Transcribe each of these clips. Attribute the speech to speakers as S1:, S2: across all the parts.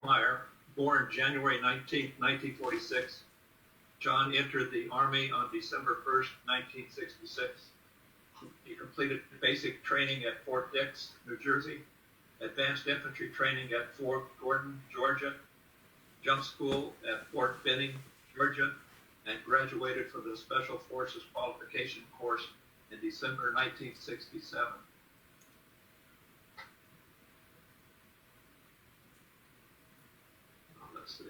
S1: Meyer, born January 19, 1946. John entered the Army on December 1st, 1966. He completed basic training at Fort Dix, New Jersey, advanced infantry training at Fort Gordon, Georgia, jump school at Fort Benning, Georgia, and graduated from the Special Forces Qualification Course in December 1967. Let's see.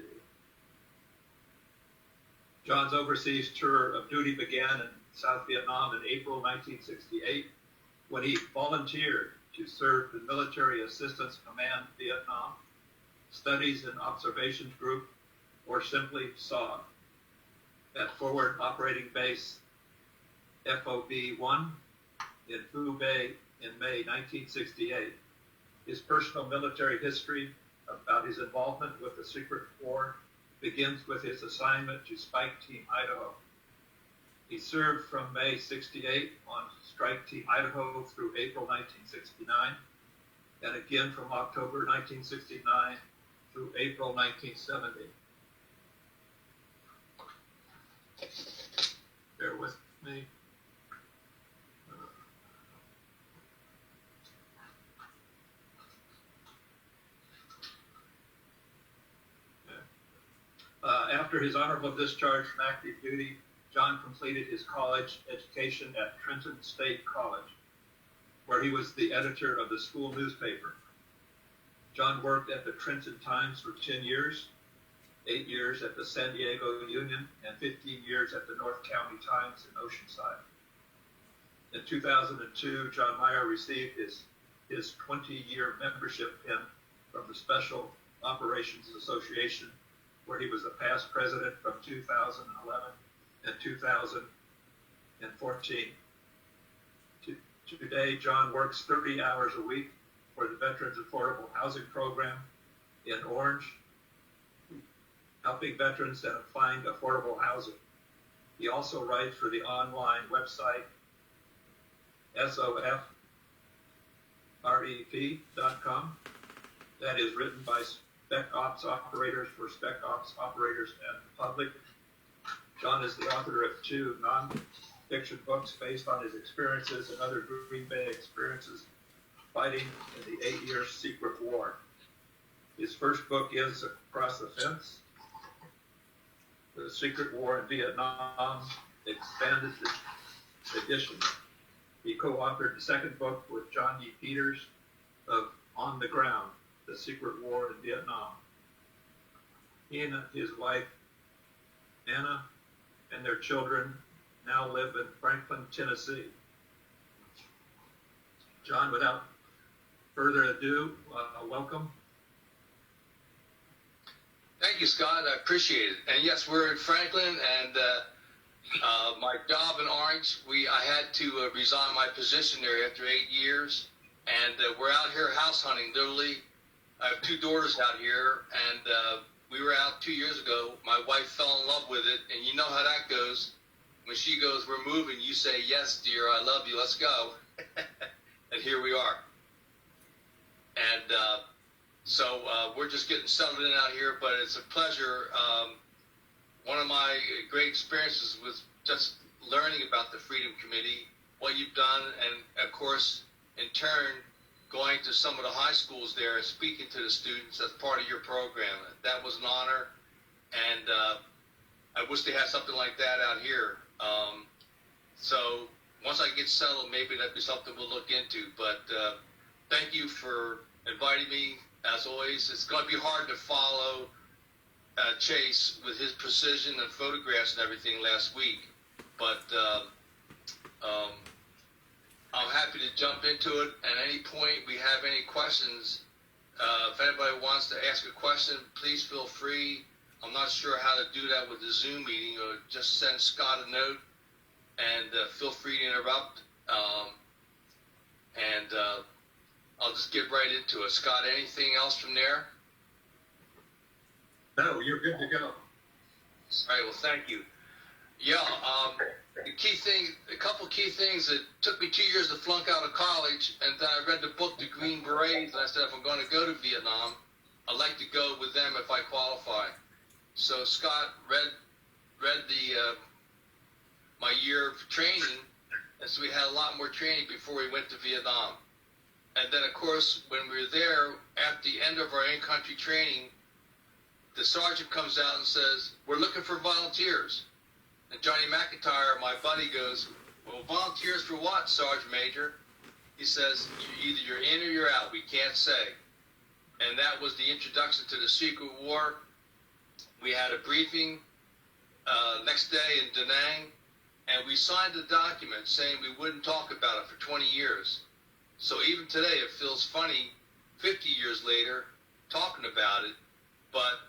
S1: John's overseas tour of duty began in South Vietnam in April 1968 when he volunteered to serve the Military Assistance Command Vietnam, Studies and Observations Group, or simply SOG, at Forward Operating Base FOB-1 in Phu Bay in May 1968. His personal military history about his involvement with the Secret War begins with his assignment to Strike Team Idaho. He served from May 68 on Strike Team Idaho through April 1969, and again from October 1969 through April 1970. Bear with me. After his honorable discharge from active duty, John completed his college education at Trenton State College, where he was the editor of the school newspaper. John worked at the Trenton Times for 10 years, 8 years at the San Diego Union, and 15 years at the North County Times in Oceanside. In 2002, John Meyer received his 20-year membership pin from the Special Operations Association, where he was the past president from 2011 and 2014. Today, John works 30 hours a week for the Veterans Affordable Housing Program in Orange, helping veterans that find affordable housing. He also writes for the online website SOFREP.com that is written by Spec Ops operators for Spec Ops operators and the public. John is the author of 2 non-fiction books based on his experiences and other Green Beret experiences fighting in the 8-year Secret War. His first book is Across the Fence, The Secret War in Vietnam, Expanded Edition. He co-authored the second book with John E. Peters of On the Ground, The Secret War in Vietnam. He and his wife, Anna, and their children now live in Franklin, Tennessee. John, without further ado, welcome.
S2: Thank you, Scott. I appreciate it. And yes, we're in Franklin, and my job in Orange, I had to resign my position there after 8 years, and we're out here house hunting, literally. I have 2 daughters out here, and we were out 2 years ago. My wife fell in love with it, and you know how that goes. When she goes, we're moving, you say, yes, dear, I love you, let's go. And here we are. And so we're just getting settled in out here, but it's a pleasure. One of my great experiences was just learning about the Freedom Committee, what you've done, and of course, in turn, going to some of the high schools there and speaking to the students as part of your program. That was an honor, and I wish they had something like that out here. So once I get settled, maybe that'd be something we'll look into. But thank you for inviting me. As always, it's going to be hard to follow Chase with his precision and photographs and everything last week. But I'm happy to jump into it. At any point we have any questions, if anybody wants to ask a question, please feel free. I'm not sure how to do that with the Zoom meeting, or just send Scott a note, and feel free to interrupt. I'll just get right into it. Scott, anything else from there?
S1: No, you're good to go.
S2: All right, well, thank you. Yeah, the key thing, a couple key things. It took me 2 years to flunk out of college, and then I read the book, The Green Beret, and I said, if I'm going to go to Vietnam, I'd like to go with them if I qualify. So Scott read my year of training, and so we had a lot more training before we went to Vietnam. And then, of course, when we were there, at the end of our in-country training, the sergeant comes out and says, "We're looking for volunteers." And Johnny McIntyre, my buddy, goes, "Well, volunteers for what, Sergeant Major?" He says, "Either you're in or you're out. We can't say." And that was the introduction to the Secret War. We had a briefing next day in Da Nang, and we signed a document saying we wouldn't talk about it for 20 years. So even today, it feels funny, 50 years later, talking about it, but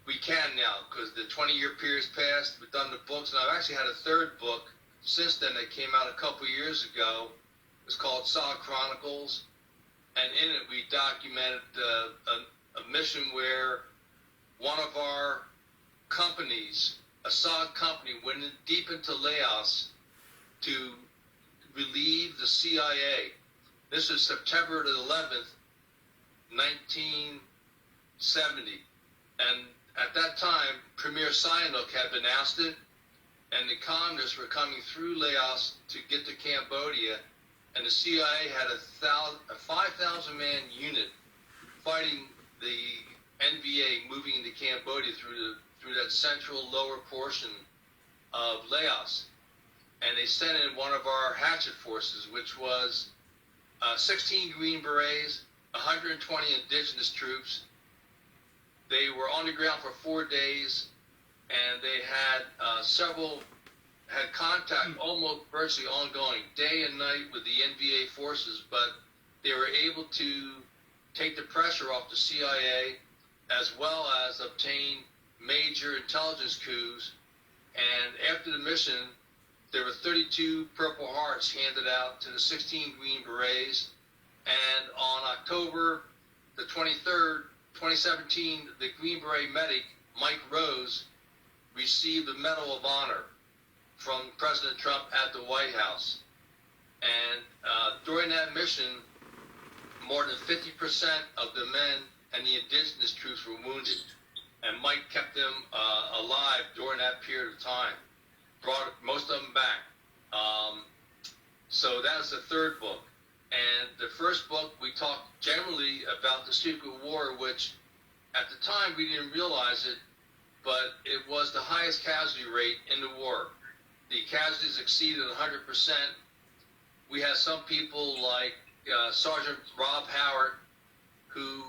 S2: we can now, because the 20-year period's passed. We've done the books, and I've actually had a third book since then that came out a couple years ago. It's called SOG Chronicles, and in it we documented a mission where one of our companies, a SOG company, went in deep into Laos to relieve the CIA. This is September the 11th, 1970. And at that time, Premier Sihanouk had been ousted, and the communists were coming through Laos to get to Cambodia, and the CIA had a 5,000-man unit fighting the NVA moving into Cambodia through that central lower portion of Laos. And they sent in one of our hatchet forces, which was 16 Green Berets, 120 indigenous troops. They were on the ground for 4 days, and they had had contact almost virtually ongoing, day and night, with the NVA forces, but they were able to take the pressure off the CIA, as well as obtain major intelligence coups. And after the mission, there were 32 Purple Hearts handed out to the 16 Green Berets. And on October the 23rd, 2017, the Green Beret medic, Mike Rose, received the Medal of Honor from President Trump at the White House. And during that mission, more than 50% of the men and the indigenous troops were wounded. And Mike kept them alive during that period of time, brought most of them back. So that's the third book. And the first book, we talked generally about the Secret War, which at the time we didn't realize it, but it was the highest casualty rate in the war. The casualties exceeded 100%. We had some people like Sergeant Rob Howard, who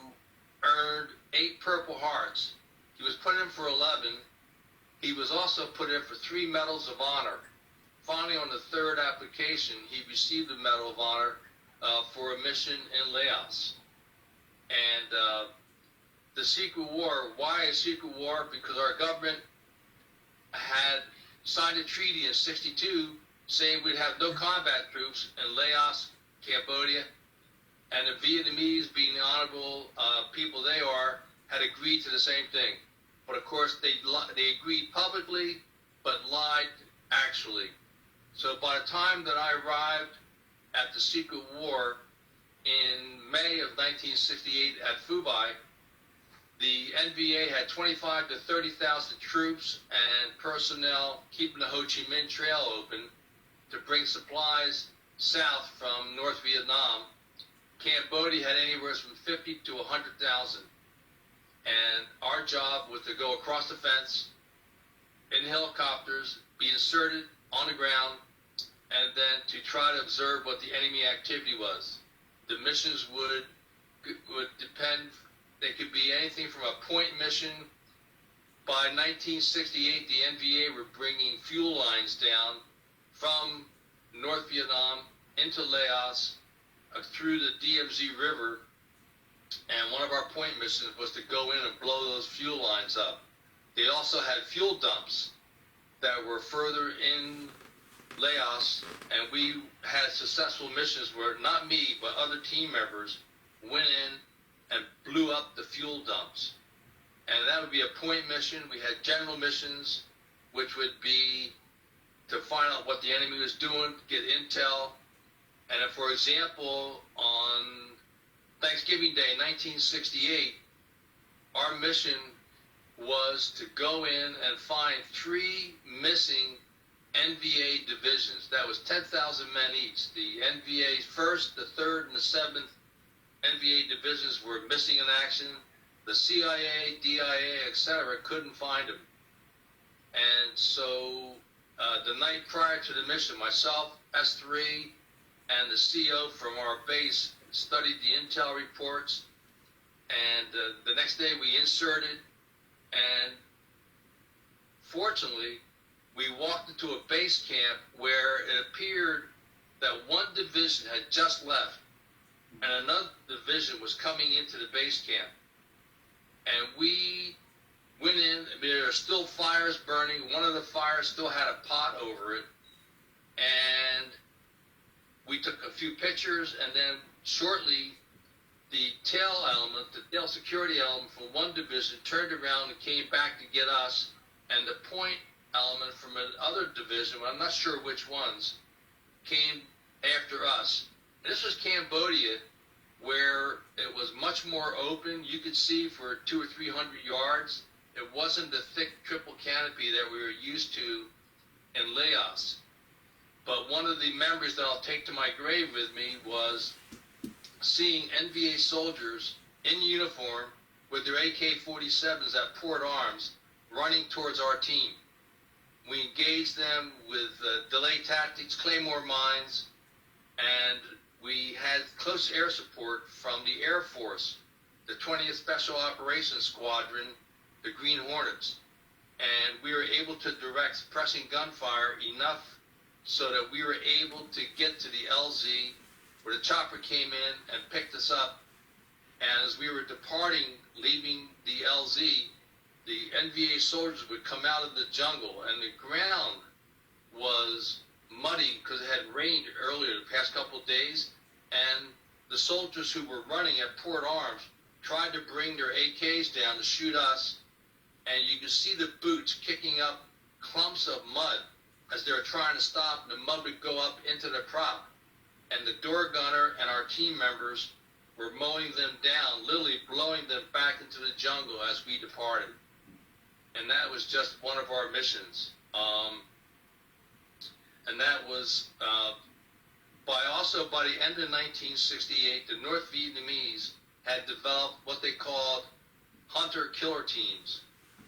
S2: earned 8 Purple Hearts. He was put in for 11. He was also put in for 3 Medals of Honor. Finally, on the third application, he received the Medal of Honor for a mission in Laos. And the Secret War, why a Secret War? Because our government had signed a treaty in '62 saying we'd have no combat troops in Laos, Cambodia, and the Vietnamese, being the honorable people they are, had agreed to the same thing. But of course, they agreed publicly, but lied actually. So by the time that I arrived at the Secret War in May of 1968 at Phu Bai, the NVA had 25 to 30,000 troops and personnel keeping the Ho Chi Minh Trail open to bring supplies south from North Vietnam. Cambodia had anywhere from 50 to 100,000. And our job was to go across the fence in helicopters, be inserted on the ground, and then to try to observe what the enemy activity was. The missions would depend. They could be anything from a point mission. By 1968, the NVA were bringing fuel lines down from North Vietnam into Laos through the DMZ River, and one of our point missions was to go in and blow those fuel lines up. They also had fuel dumps that were further in Laos, and we had successful missions where not me, but other team members went in and blew up the fuel dumps. And that would be a point mission. We had general missions, which would be to find out what the enemy was doing, get intel. And if, for example, on Thanksgiving Day, 1968, our mission was to go in and find 3 missing NVA divisions. That was 10,000 men each. The NVA's 1st, the 3rd, and the 7th NVA divisions were missing in action. The CIA, DIA, etc. couldn't find them. And so the night prior to the mission, myself, S3, and the CO from our base studied the intel reports. And the next day we inserted, and fortunately, we walked into a base camp where it appeared that one division had just left, and another division was coming into the base camp. And we went in, there were still fires burning. One of the fires still had a pot over it. And we took a few pictures, and then shortly, the tail element, the tail security element from one division turned around and came back to get us, and the point element from another division, I'm not sure which ones, came after us. And this was Cambodia, where it was much more open. You could see for 200 or 300 yards. It wasn't the thick triple canopy that we were used to in Laos. But one of the memories that I'll take to my grave with me was seeing NVA soldiers in uniform with their AK-47s at port arms running towards our team. We engaged them with delay tactics, claymore mines, and we had close air support from the Air Force, the 20th Special Operations Squadron, the Green Hornets. And we were able to direct suppressing gunfire enough so that we were able to get to the LZ, where the chopper came in and picked us up. And as we were departing, leaving the LZ, the NVA soldiers would come out of the jungle, and the ground was muddy because it had rained earlier the past couple of days, and the soldiers who were running at port arms tried to bring their AKs down to shoot us, and you could see the boots kicking up clumps of mud as they were trying to stop, and the mud would go up into the prop. And the door gunner and our team members were mowing them down, literally blowing them back into the jungle as we departed. And that was just one of our missions. And that was, by the end of 1968, the North Vietnamese had developed what they called hunter-killer teams,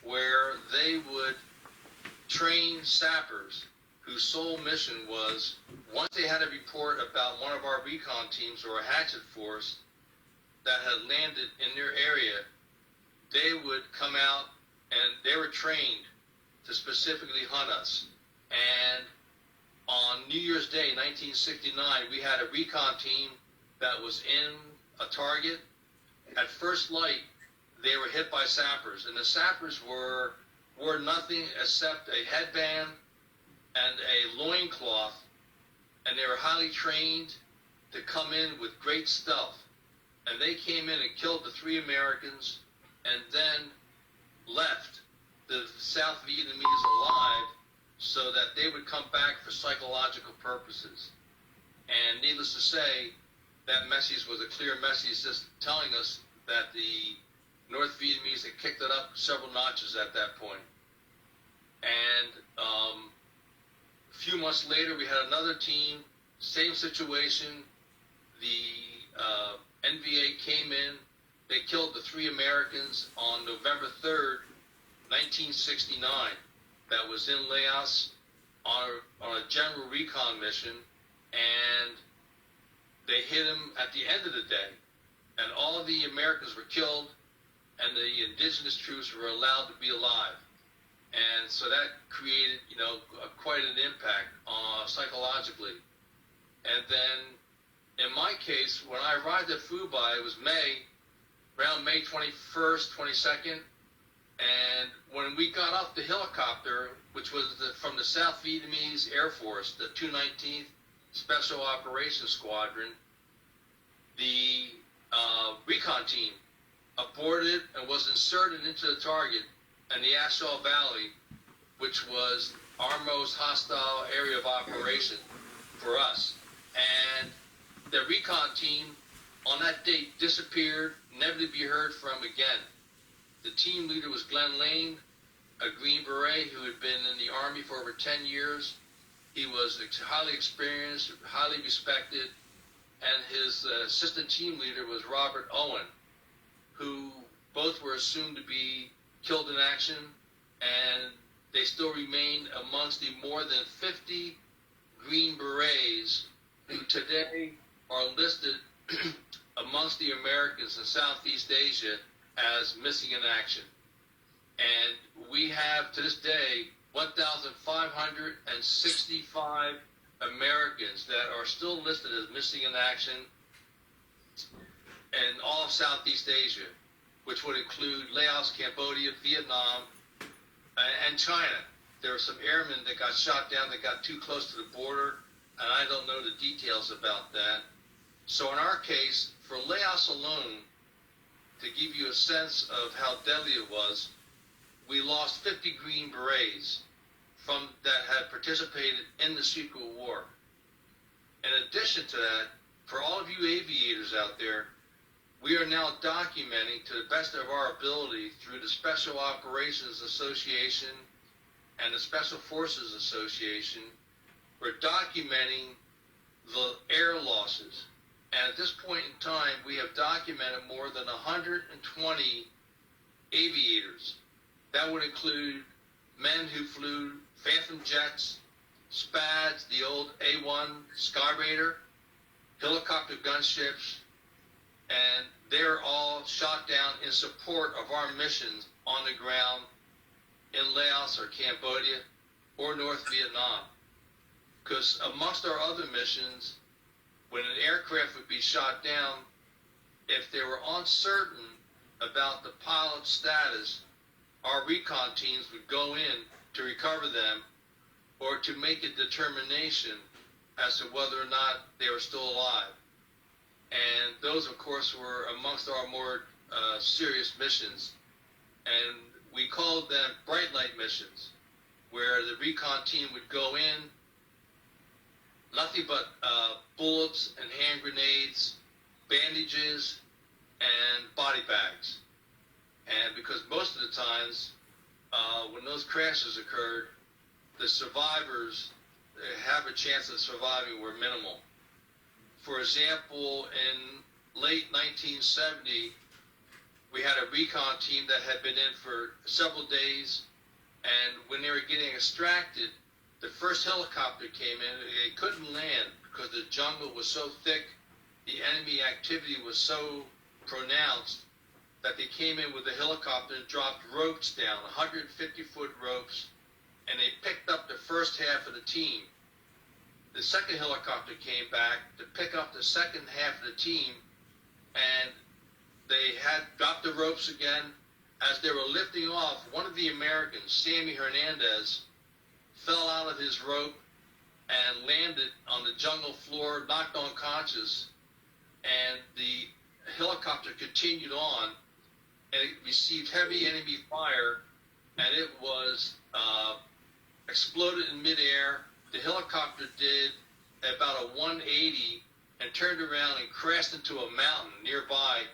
S2: where they would train sappers whose sole mission was, once they had a report about one of our recon teams or a hatchet force that had landed in their area, they would come out, and they were trained to specifically hunt us. And on New Year's Day, 1969, we had a recon team that was in a target. At first light, they were hit by sappers, and the sappers wore nothing except a headband and a loincloth, and they were highly trained to come in with great stealth. And they came in and killed the 3 Americans and then left the South Vietnamese alive so that they would come back for psychological purposes. And needless to say, that message was a clear message just telling us that the North Vietnamese had kicked it up several notches at that point. And a few months later, we had another team, same situation. The NVA came in. They killed the 3 Americans on November 3rd, 1969. That was in Laos on a general recon mission. And they hit him at the end of the day. And all of the Americans were killed, and the indigenous troops were allowed to be alive. And so that created, quite an impact psychologically. And then, in my case, when I arrived at Phu Bai, it was around May 21st, 22nd. And when we got off the helicopter, which was from the South Vietnamese Air Force, the 219th Special Operations Squadron, the recon team aborted and was inserted into the target in the Ashall Valley, which was our most hostile area of operation for us. And the recon team on that date disappeared, never to be heard from again. The team leader was Glenn Lane, a Green Beret who had been in the Army for over 10 years. He was highly experienced, highly respected, and his assistant team leader was Robert Owen, who both were assumed to be killed in action, and they still remain amongst the more than 50 Green Berets who today are listed amongst the Americans in Southeast Asia as missing in action. And we have, to this day, 1,565 Americans that are still listed as missing in action in all of Southeast Asia, which would include Laos, Cambodia, Vietnam, and China. There were some airmen that got shot down that got too close to the border, and I don't know the details about that. So in our case, for Laos alone, to give you a sense of how deadly it was, we lost 50 Green Berets that had participated in the secret war. In addition to that, for all of you aviators out there, we are now documenting to the best of our ability through the Special Operations Association and the Special Forces Association, we're documenting the air losses. And at this point in time, we have documented more than 120 aviators. That would include men who flew Phantom jets, SPADs, the old A-1 Sky Raider, helicopter gunships, and they're all shot down in support of our missions on the ground in Laos or Cambodia or North Vietnam. Because amongst our other missions, when an aircraft would be shot down, if they were uncertain about the pilot's status, our recon teams would go in to recover them or to make a determination as to whether or not they were still alive. And those, of course, were amongst our more serious missions. And we called them bright light missions, where the recon team would go in, nothing but bullets and hand grenades, bandages, and body bags. And because most of the times, when those crashes occurred, the survivors have a chance of surviving were minimal. For example, in late 1970, we had a recon team that had been in for several days, and when they were getting extracted, the first helicopter came in. They couldn't land because the jungle was so thick, the enemy activity was so pronounced, that they came in with a helicopter and dropped ropes down, 150-foot ropes, and they picked up the first half of the team. The second helicopter came back to pick up the second half of the team, and they had dropped the ropes again. As they were lifting off, one of the Americans, Sammy Hernandez, fell out of his rope and landed on the jungle floor, knocked unconscious, and the helicopter continued on, and it received heavy enemy fire, and it was exploded in midair. The helicopter did about a 180 and turned around and crashed into a mountain nearby,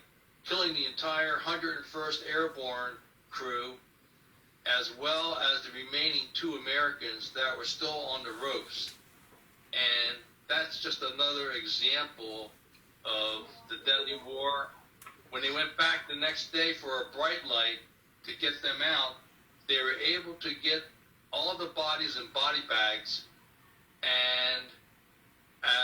S2: killing the entire 101st Airborne crew, as well as the remaining 2 Americans that were still on the ropes. And that's just another example of the deadly war. When they went back the next day for a bright light to get them out, they were able to get all the bodies in body bags, and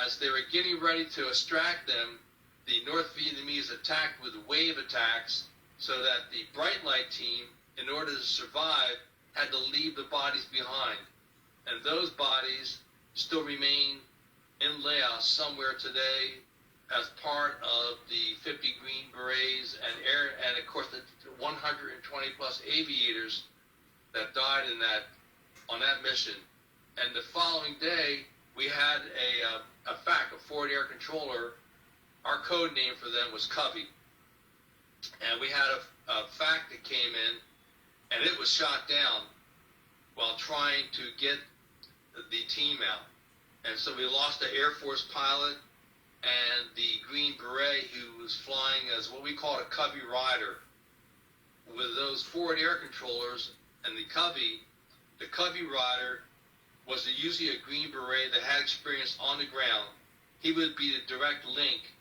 S2: as they were getting ready to extract them, the North Vietnamese attacked with wave attacks, so that the bright light team, in order to survive, had to leave the bodies behind. And those bodies still remain in Laos somewhere today as part of the 50 Green Berets and of course the 120 plus aviators that died on that mission. And the following day, we had a FAC, a forward air controller. Our code name for them was Covey. And we had a FAC that came in, and it was shot down while trying to get the team out. And so we lost the Air Force pilot and the Green Beret who was flying as what we call a Covey rider, with those forward air controllers and the Covey rider was usually a Green Beret that had experience on the ground. He would be the direct link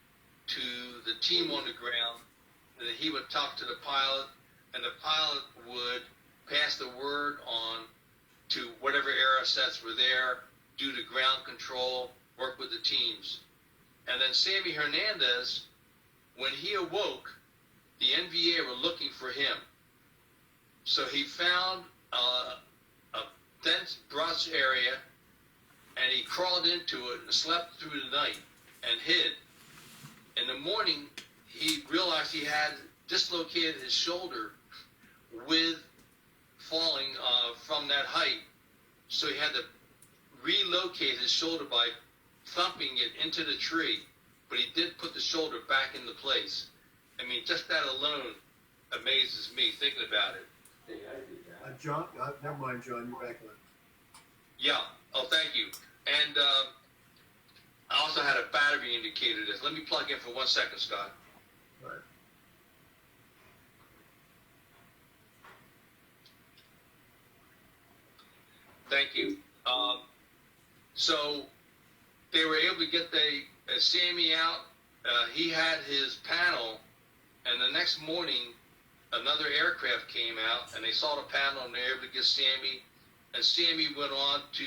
S2: to the team on the ground, and then he would talk to the pilot, and the pilot would pass the word on to whatever air assets were there, do the ground control, work with the teams. And then Sammy Hernandez, when he awoke, the NVA were looking for him. So he found a dense brush area, and he crawled into it and slept through the night and hid. In the morning, he realized he had dislocated his shoulder with falling from that height. So he had to relocate his shoulder by thumping it into the tree. But he did put the shoulder back into place. I mean, just that alone amazes me thinking about it.
S3: John, never mind, John, you're back on.
S2: Yeah. Oh, thank you. And I also had a battery indicator. This. Let me plug in for 1 second, Scott.
S3: Right.
S2: Thank you. So they were able to get Sammy out. He had his panel, and the next morning, another aircraft came out, and they saw the panel, and they were able to get Sammy. And Sammy went on to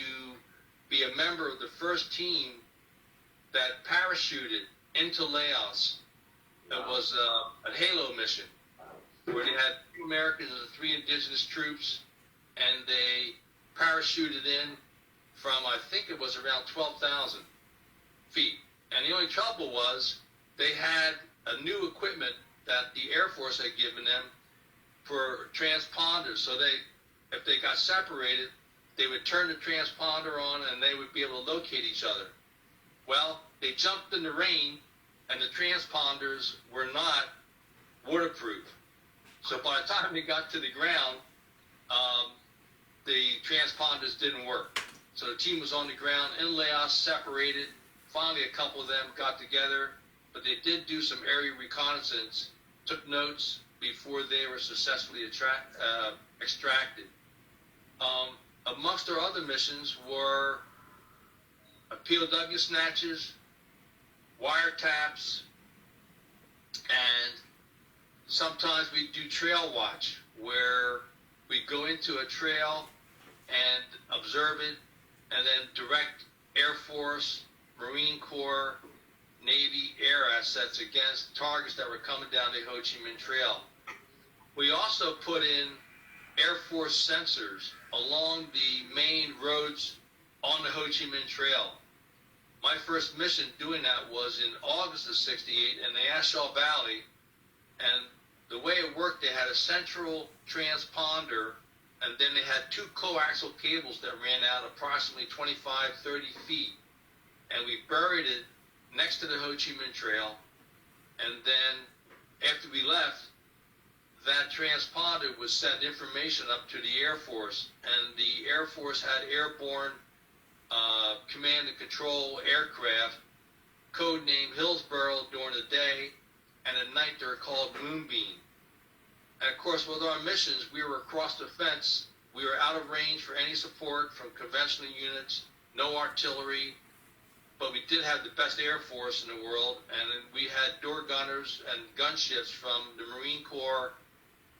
S2: be a member of the first team that parachuted into Laos. It was a Halo mission, where they had 2 Americans and 3 indigenous troops, and they parachuted in from, I think it was around 12,000 feet. And the only trouble was they had a new equipment that the Air Force had given them for transponders. So if they got separated, they would turn the transponder on and they would be able to locate each other. Well, they jumped in the rain and the transponders were not waterproof. So by the time they got to the ground, the transponders didn't work. So the team was on the ground in Laos, separated. Finally, a couple of them got together, but they did do some area reconnaissance, took notes before they were successfully extracted. Amongst our other missions were POW snatches, wiretaps, and sometimes we do trail watch, where we go into a trail and observe it, and then direct Air Force, Marine Corps, Navy air assets against targets that were coming down the Ho Chi Minh Trail. We also put in Air Force sensors along the main roads on the Ho Chi Minh Trail. My first mission doing that was in August of '68 in the Ashall Valley, and the way it worked, they had a central transponder, and then they had 2 coaxial cables that ran out approximately 25, 30 feet, and we buried it next to the Ho Chi Minh Trail, and then after we left, that transponder would send information up to the Air Force, and the Air Force had airborne command and control aircraft, codenamed Hillsborough during the day, and at night they're called Moonbeam. And of course, with our missions, we were across the fence. We were out of range for any support from conventional units, no artillery, but we did have the best Air Force in the world, and we had door gunners and gunships from the Marine Corps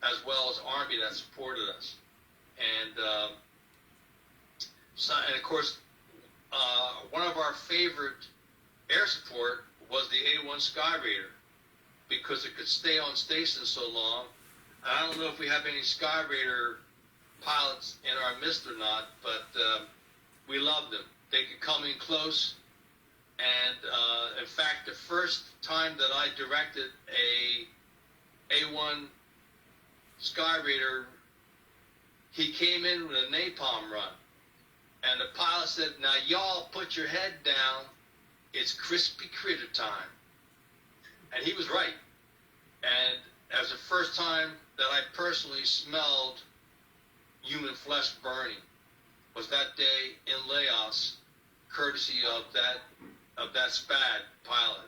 S2: as well as Army that supported us. And of course, one of our favorite air support was the A-1 Sky Raider, because it could stay on station so long. I don't know if we have any Sky Raider pilots in our midst or not, but we loved them. They could come in close, and in fact, the first time that I directed a A-1 Sky Raider, he came in with a napalm run, and the pilot said, "Now y'all put your head down, it's crispy critter time." And he was right. And that was the first time that I personally smelled human flesh burning, was that day in Laos, courtesy of that SPAD pilot.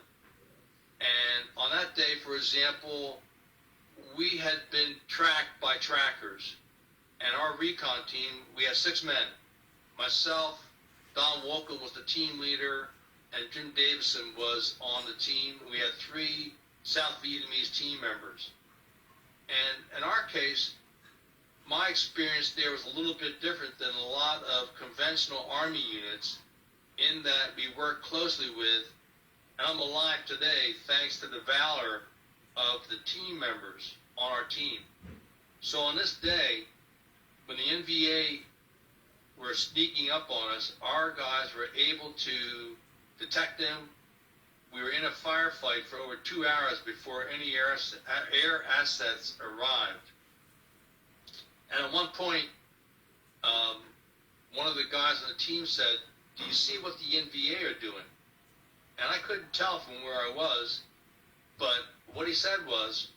S2: And on that day example, we had been tracked by trackers, and our recon team, we had 6 men. Myself, Don Wolcott was the team leader, and Jim Davison was on the team. We had 3 South Vietnamese team members. And in our case, my experience there was a little bit different than a lot of conventional Army units in that we worked closely with, and I'm alive today thanks to the valor of the team members on our team. So on this day, when the NVA were sneaking up on us, our guys were able to detect them. We were in a firefight for over 2 hours before any air assets arrived. And at one point, one of the guys on the team said, "Do you see what the NVA are doing?" And I couldn't tell from where I was, but what he said was,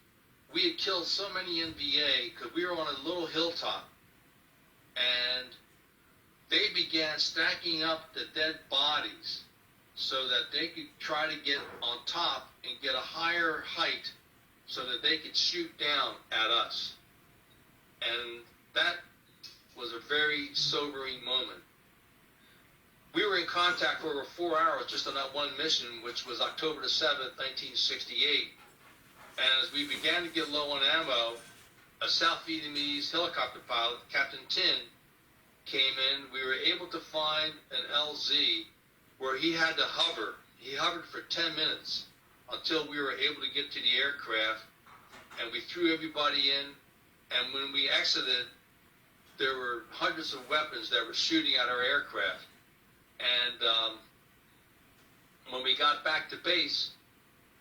S2: we had killed so many NVA because we were on a little hilltop, and they began stacking up the dead bodies so that they could try to get on top and get a higher height so that they could shoot down at us. And that was a very sobering moment. We were in contact for over 4 hours just on that one mission, which was October the 7th, 1968. And as we began to get low on ammo, a South Vietnamese helicopter pilot, Captain Tin, came in. We were able to find an LZ where he had to hover. He hovered for 10 minutes until we were able to get to the aircraft, and we threw everybody in. And when we exited, there were hundreds of weapons that were shooting at our aircraft. And when we got back to base,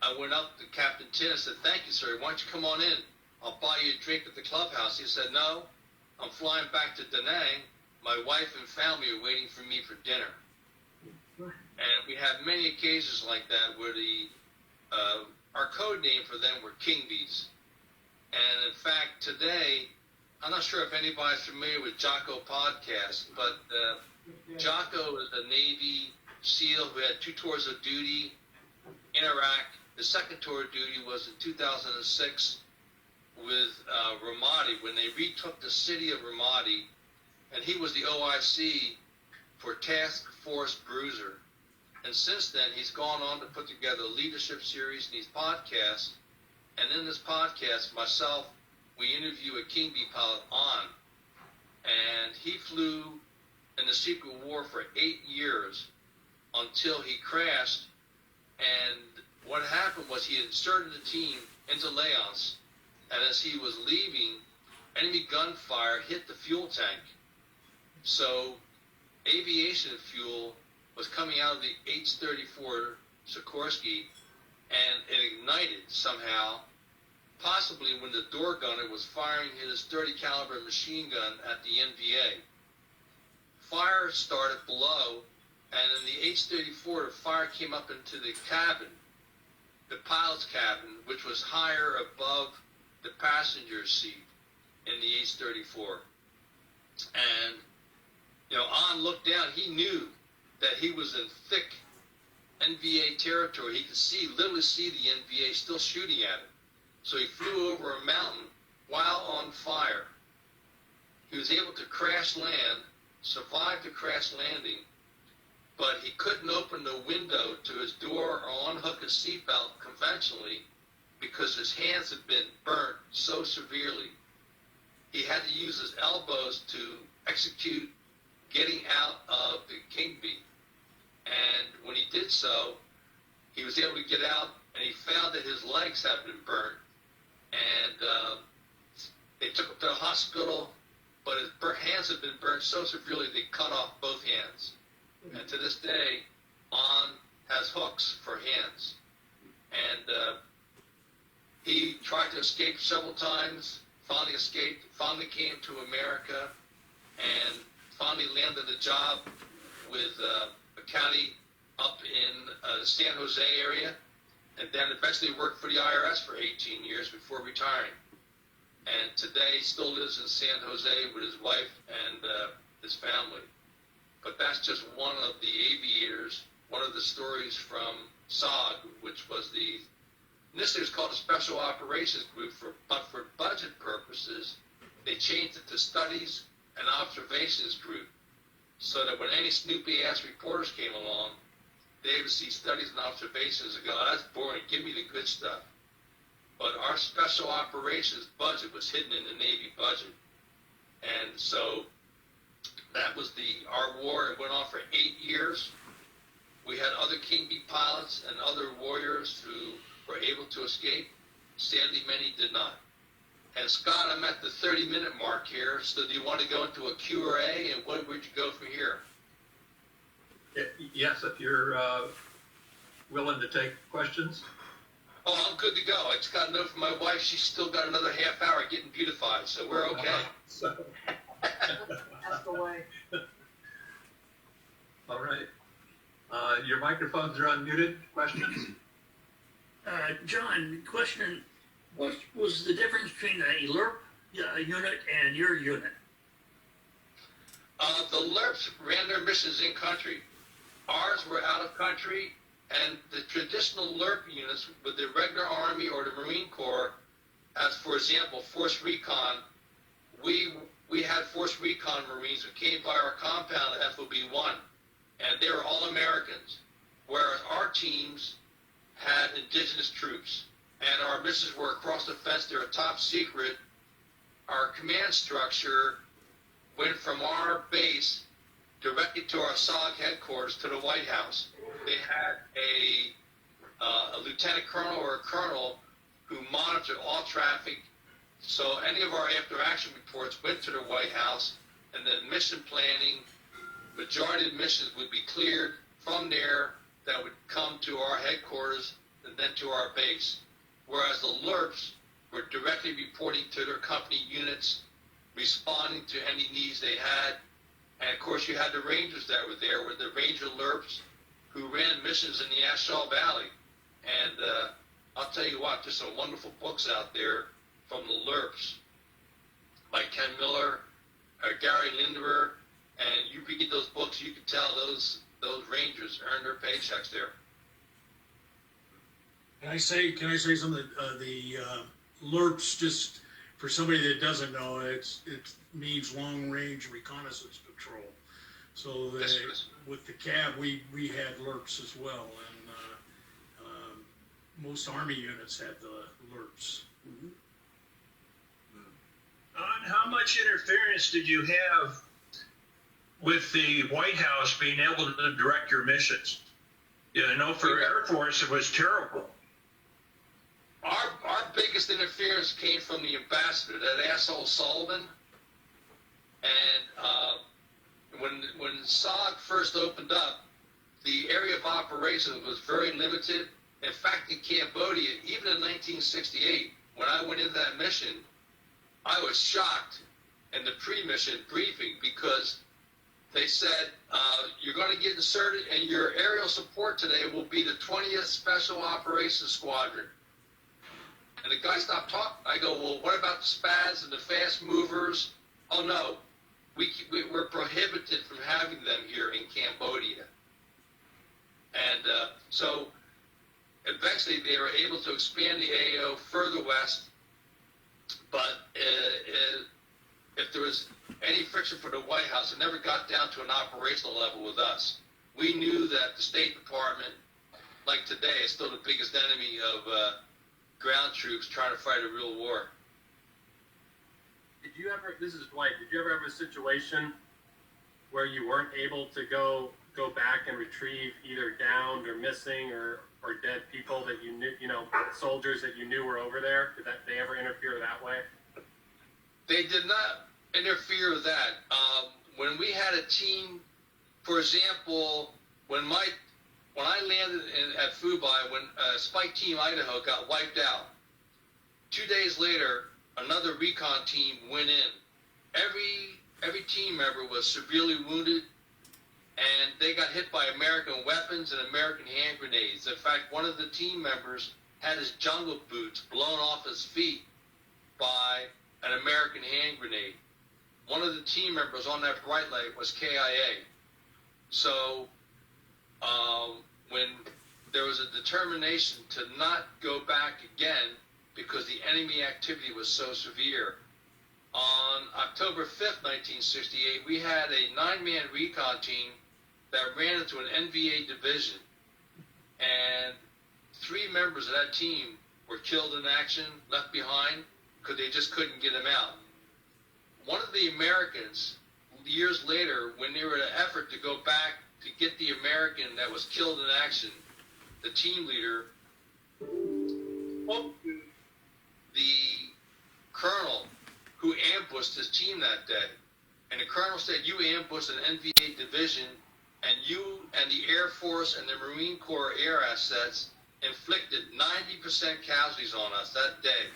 S2: I went up to Captain Tin and said, "Thank you, sir. Why don't you come on in? I'll buy you a drink at the clubhouse." He said, "No, I'm flying back to Da Nang. My wife and family are waiting for me for dinner." And we had many occasions like that where our code name for them were King Bees. And in fact, today, I'm not sure if anybody's familiar with Jocko podcast, but Jocko is a Navy SEAL who had 2 tours of duty in Iraq. The second tour of duty was in 2006 with Ramadi, when they retook the city of Ramadi, and he was the OIC for Task Force Bruiser. And since then, he's gone on to put together a leadership series and these podcasts. And in this podcast, myself, we interview a King Bee pilot on, and he flew in the Secret War for 8 years until he crashed. And what happened was he inserted the team into Laos, and as he was leaving, enemy gunfire hit the fuel tank. So aviation fuel was coming out of the H-34 Sikorsky, and it ignited somehow, possibly when the door gunner was firing his .30 caliber machine gun at the NVA. Fire started below, and in the H-34, the fire came up into the cabin, the pilot's cabin, which was higher above the passenger seat in the H-34. And, An looked down. He knew that he was in thick NVA territory. He could literally see the NVA still shooting at him. So he flew over a mountain while on fire. He was able to crash land, survived the crash landing, but he couldn't open the window to his door or unhook his seatbelt conventionally because his hands had been burnt so severely. He had to use his elbows to execute getting out of the King Bee. And when he did so, he was able to get out, and he found that his legs had been burnt. And they took him to the hospital, but his hands had been burnt so severely they cut off both hands. And to this day, An has hooks for hands. And he tried to escape several times, finally escaped, finally came to America, and finally landed a job with a county up in the San Jose area, and then eventually worked for the IRS for 18 years before retiring. And today still lives in San Jose with his wife and his family. But that's just one of the aviators, one of the stories from SOG, which was the Initially, it was called a Special Operations Group, but for budget purposes, they changed it to Studies and Observations Group, so that when any snoopy-ass reporters came along, they would see Studies and Observations and go, "Oh, that's boring, give me the good stuff." But our Special Operations budget was hidden in the Navy budget. And so that was our war. It went on for 8 years. We had other King Bee pilots and other warriors who were able to escape. Sadly, many did not. And Scott, I'm at the 30-minute mark here, so do you want to go into a Q&A, and where would you go from here?
S1: Yes, if you're willing to take questions.
S2: Oh, I'm good to go. I just got a note from my wife. She's still got another half hour getting beautified, so we're okay.
S1: So,
S3: Ask away.
S1: all right. Your microphones are unmuted. Questions?
S4: John, question, what was the difference between a LRP unit and your unit?
S2: The LRPs ran their missions in country. Ours were out of country, and the traditional LRP units with the regular Army or the Marine Corps, as for example, Force Recon, we had Force Recon Marines who came by our compound at FOB-1, and they were all Americans, whereas our teams had indigenous troops, and our missions were across the fence. They were top secret. Our command structure went from our base directly to our SOG headquarters to the White House. They had a lieutenant colonel or a colonel who monitored all traffic. So any of our after-action reports went to the White House, and then mission planning, majority of missions would be cleared from there that would come to our headquarters and then to our base. Whereas the LRPs were directly reporting to their company units, responding to any needs they had. And of course, you had the Rangers that were there with the Ranger LRPs who ran missions in the Ashall Valley. And I'll tell you what, there's some wonderful books out there from the LRPs by Ken Miller, Gary Linderer, and you read those books, you can tell those Rangers earned their paychecks there.
S5: Can I say something? The LRPs, just for somebody that doesn't know, it means long range reconnaissance patrol. So with the CAV, we had LRPs as well, and most Army units had the LRPs.
S4: Mm-hmm.
S6: How much interference did you have with the White House being able to direct your missions? You know, for Air Force, it was terrible.
S2: Our biggest interference came from the ambassador, that asshole Sullivan. And when SOG first opened up, the area of operation was very limited. In fact, in Cambodia, even in 1968, when I went into that mission, I was shocked in the pre-mission briefing because they said, you're going to get inserted and your aerial support today will be the 20th Special Operations Squadron. And the guy stopped talking. I go, well, what about the SPADs and the fast movers? Oh, no. We're prohibited from having them here in Cambodia. And so eventually they were able to expand the AO further west. But if there was any friction for the White House, it never got down to an operational level with us. We knew that the State Department, like today, is still the biggest enemy of ground troops trying to fight a real war.
S7: Did you ever, this is Dwight, did you ever have a situation where you weren't able to go back and retrieve either downed or missing or dead people that you knew, soldiers that you knew were over there? Did they ever interfere that way?
S2: They did not interfere with that. When we had a team, for example, when I landed at Fubai, when Spike Team Idaho got wiped out, 2 days later, another recon team went in. Every team member was severely wounded, and they got hit by American weapons and American hand grenades. In fact, one of the team members had his jungle boots blown off his feet by an American hand grenade. One of the team members on that bright light was KIA. So when there was a determination to not go back again because the enemy activity was so severe. On October 5th, 1968, we had a 9-man recon team that ran into an NVA division, and 3 members of that team were killed in action, left behind, because they just couldn't get them out. One of the Americans, years later, when they were in an effort to go back to get the American that was killed in action, the team leader spoke to the colonel who ambushed his team that day. And the colonel said, you ambushed an NVA division, and you and the Air Force and the Marine Corps air assets inflicted 90% casualties on us that day.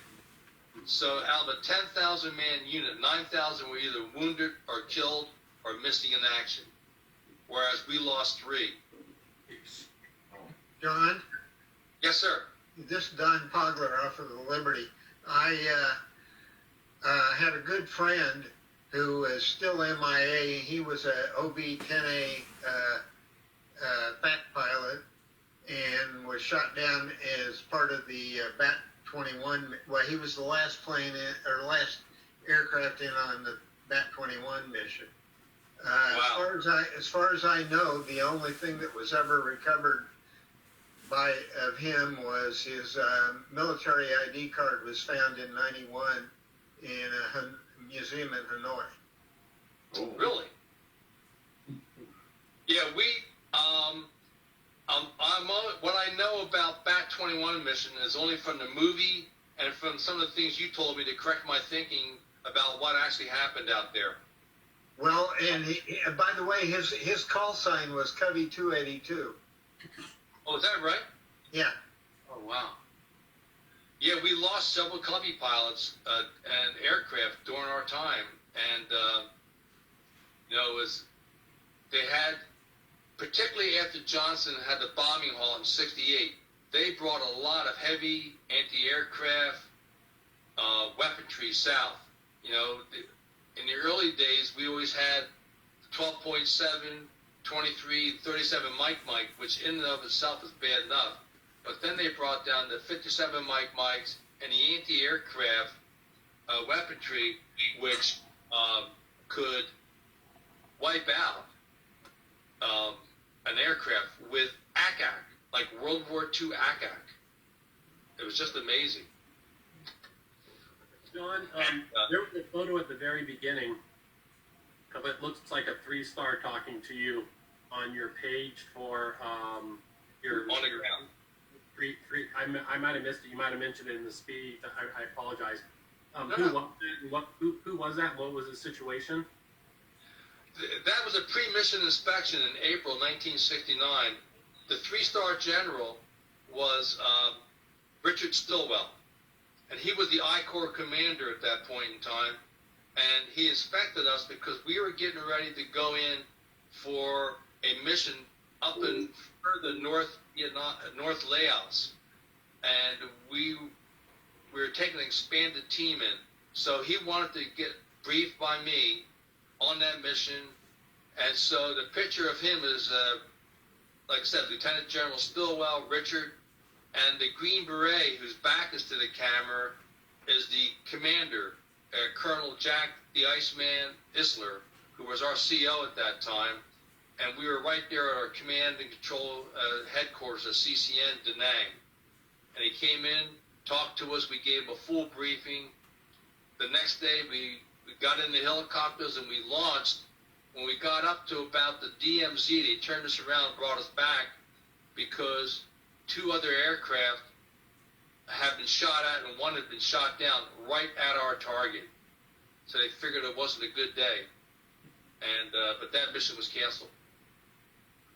S2: So out of a 10,000 man unit, 9,000 were either wounded or killed or missing in action, whereas we lost 3.
S8: John,
S2: Yes, sir.
S8: this is Don Pogler off of the Liberty. I had a good friend who is still MIA. He was a OB-10A fact pilot and was shot down as part of the Bat-21. Well, he was the last plane in, or last aircraft in on the Bat-21 mission.
S2: Wow.
S8: As far as I know, the only thing that was ever recovered of him was his military ID card was found in '91 in a museum in Hanoi.
S2: Oh. Really? Yeah, we, what I know about Bat-21 mission is only from the movie and from some of the things you told me to correct my thinking about what actually happened out there.
S8: Well, and by the way, his call sign was Covey 282.
S2: Oh, is that right?
S8: Yeah.
S2: Oh, wow. Yeah, we lost several Covey pilots and aircraft during our time, and they had, particularly after Johnson had the bombing haul in '68, they brought a lot of heavy anti-aircraft weaponry south. In the early days, we always had 12.7, 23, 37 Mike, which in and of itself is bad enough. But then they brought down the 57 Mikes and the anti-aircraft weaponry, which could wipe out an aircraft with ACAC, like World War II ACAC. It was just amazing.
S7: John, there was a photo at the very beginning of it looks like a 3-star talking to you on your page for your
S2: On the ground.
S7: I might have missed it. You might have mentioned it in the speech. I apologize.
S2: No.
S7: Who was that? What was the situation?
S2: That was a pre-mission inspection in April 1969. The 3-star general was Richard Stilwell, and he was the I-Corps commander at that point in time, and he inspected us because we were getting ready to go in for a mission up in further North Laos, and we were taking an expanded team in. So he wanted to get briefed by me on that mission, and so the picture of him is, like I said, Lieutenant General Stilwell, Richard, and the Green Beret, whose back is to the camera, is the commander, Colonel Jack the Iceman Isler, who was our CO at that time, and we were right there at our command and control headquarters at CCN Da Nang. And he came in, talked to us, we gave him a full briefing. The next day we got in the helicopters and we launched. When we got up to about the DMZ, they turned us around and brought us back because 2 other aircraft had been shot at and one had been shot down right at our target. So they figured it wasn't a good day. And but that mission was canceled.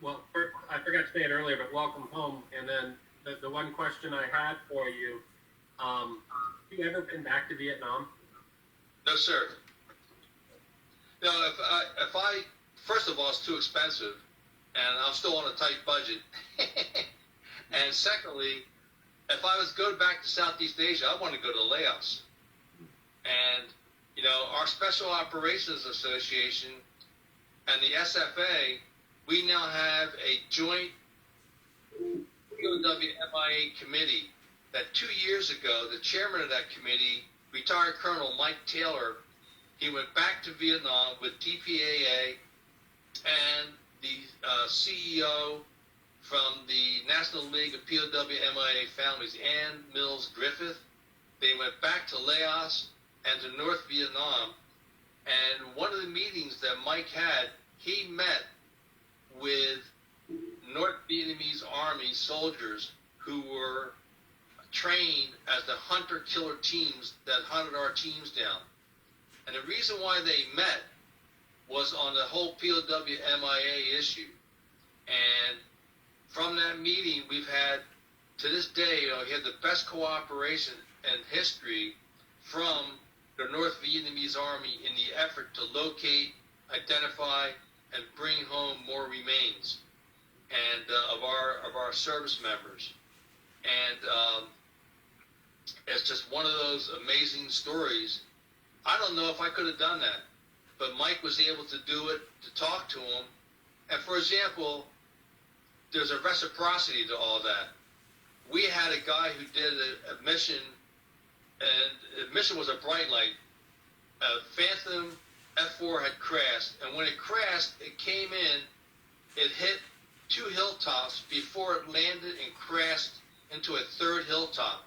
S7: Well, I forgot to say it earlier, but welcome home. And then the one question I had for you, have you ever been back to Vietnam?
S2: No, sir. No, if I first of all, it's too expensive, and I'm still on a tight budget. And secondly, if I was to go back to Southeast Asia, I want to go to Laos. And, our Special Operations Association and the SFA, we now have a joint POW MIA committee that 2 years ago, the chairman of that committee, retired Colonel Mike Taylor, he went back to Vietnam with DPAA and the CEO from the National League of POW MIA Families, Ann Mills Griffith. They went back to Laos and to North Vietnam. And one of the meetings that Mike had, he met with North Vietnamese Army soldiers who were trained as the hunter-killer teams that hunted our teams down. And the reason why they met was on the whole POW MIA issue. And from that meeting, we've had, to this day, we had the best cooperation in history from the North Vietnamese Army in the effort to locate, identify, and bring home more remains and of our service members. And it's just one of those amazing stories. I don't know if I could have done that, but Mike was able to do it, to talk to him. And for example, there's a reciprocity to all that. We had a guy who did a mission, and the mission was a bright light. A Phantom F4 had crashed, and when it crashed, it came in, it hit 2 hilltops before it landed and crashed into a 3rd hilltop.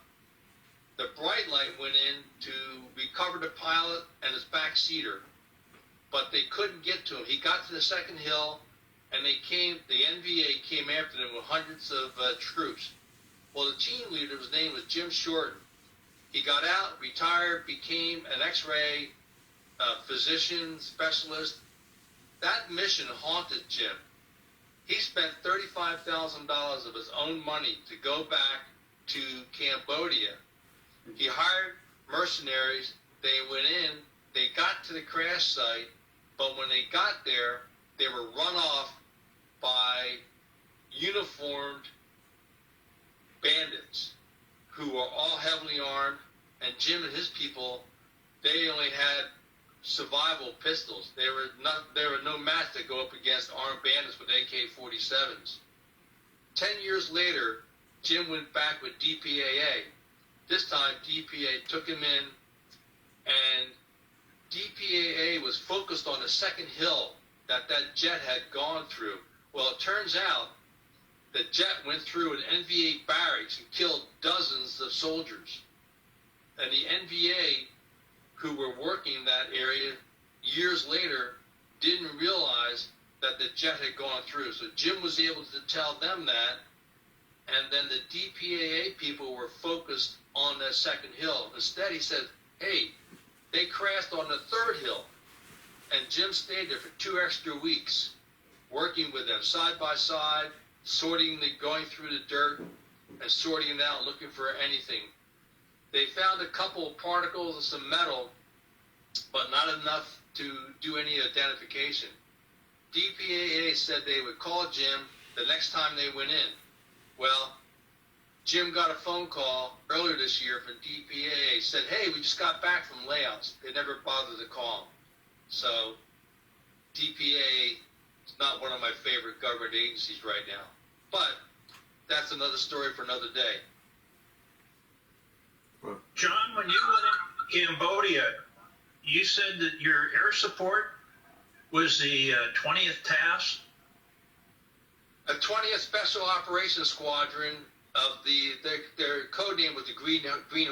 S2: The bright light went in to recover the pilot and his backseater, but they couldn't get to him. He got to the 2nd hill, and the NVA came after them with hundreds of troops. Well, the team leader, his name was Jim Shorten. He got out, retired, became an X-ray physician specialist. That mission haunted Jim. He spent $35,000 of his own money to go back to Cambodia. He hired mercenaries. They went in. They got to the crash site, but when they got there, they were run off by uniformed bandits who were all heavily armed. And Jim and his people, they only had survival pistols. There were no match to go up against armed bandits with AK-47s. 10 years later, Jim went back with DPAA. This time, DPAA took him in, and DPAA was focused on the 2nd hill that jet had gone through. Well, it turns out the jet went through an NVA barracks and killed dozens of soldiers. And the NVA, who were working that area years later, didn't realize that the jet had gone through. So Jim was able to tell them that, and then the DPAA people were focused on that 2nd hill. Instead, he said, hey, they crashed on the 3rd hill. And Jim stayed there for 2 extra weeks, working with them side by side, going through the dirt and sorting it out, looking for anything. They found a couple of particles of some metal, but not enough to do any identification. DPAA said they would call Jim the next time they went in. Well, Jim got a phone call earlier this year from DPAA, said, hey, we just got back from Laos. They never bothered to call him. So DPAA is not one of my favorite government agencies right now. But that's another story for another day.
S6: John, when you went into Cambodia, you said that your air support was the 20th task?
S2: A 20th Special Operations Squadron of their code name was the Green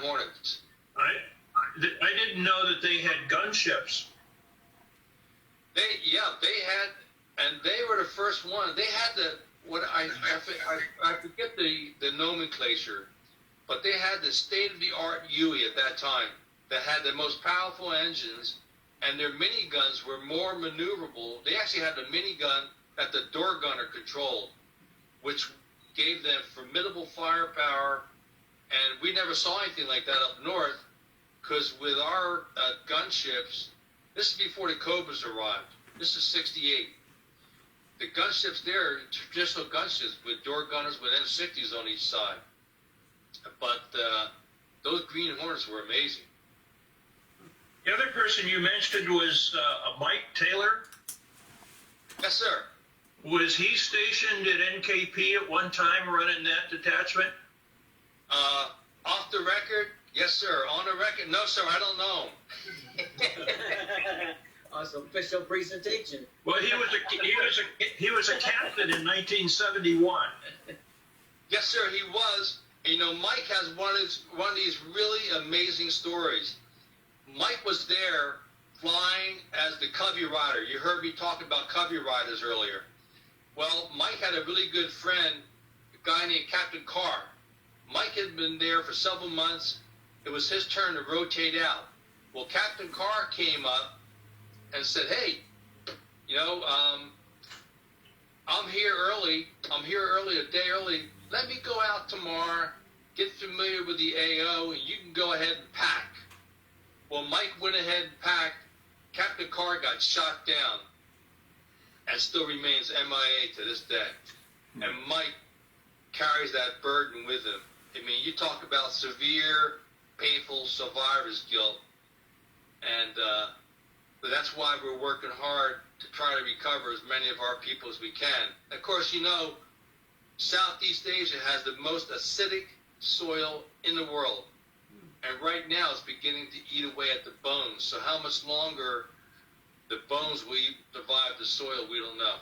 S2: Hornets.
S6: I didn't know that they had gunships.
S2: They had, and they were the first one. They had I forget the nomenclature, but they had the state-of-the-art Huey at that time that had the most powerful engines, and their miniguns were more maneuverable. They actually had a minigun that the door gunner controlled, which gave them formidable firepower, and we never saw anything like that up north, because with our gunships, this is before the Cobras arrived. This is 68. The gunships there are traditional gunships with door gunners with M60s on each side. But those Green Hornets were amazing.
S6: The other person you mentioned was Mike Taylor.
S2: Yes, sir.
S6: Was he stationed at NKP at one time running that detachment?
S2: Off the record, yes, sir. On the record, no, sir. I don't know him.
S9: Awesome official presentation.
S6: Well, he was a captain in 1971.
S2: Yes, sir. He was. And, you know, Mike has one of these really amazing stories. Mike was there flying as the Covey rider. You heard me talk about Covey riders earlier. Well, Mike had a really good friend, a guy named Captain Carr. Mike had been there for several months. It was his turn to rotate out. Well, Captain Carr came up and said, hey, you know, I'm here early, a day early. Let me go out tomorrow, get familiar with the AO, and you can go ahead and pack. Well, Mike went ahead and packed. Captain Carr got shot down and still remains MIA to this day. And Mike carries that burden with him. I mean, you talk about severe, painful survivor's guilt. And but that's why we're working hard to try to recover as many of our people as we can. Of course, you know, Southeast Asia has the most acidic soil in the world. And right now it's beginning to eat away at the bones. So how much longer the bones will survive the soil, we don't know.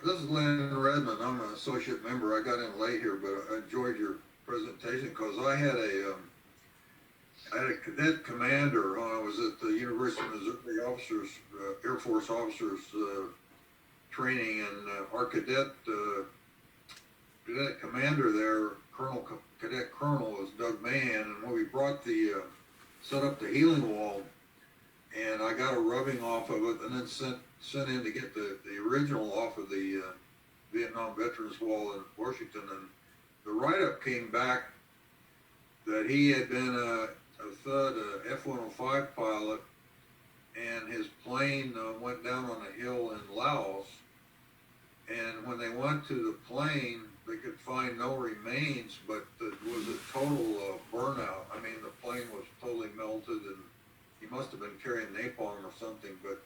S10: This is Lynn Redmond. I'm an associate member. I got in late here, but I enjoyed your presentation because I had a cadet commander when I was at the University of Missouri officers, Air Force officers training, and our cadet commander there, Cadet Colonel, was Doug Mahan, and when we brought set up the healing wall, and I got a rubbing off of it, and then sent in to get the original off of the Vietnam Veterans Wall in Washington, and the write-up came back that he had been a Thud, a F-105 pilot, and his plane went down on a hill in Laos, and when they went to the plane, they could find no remains, but it was a total burnout. I mean, the plane was totally melted, and he must have been carrying napalm or something, but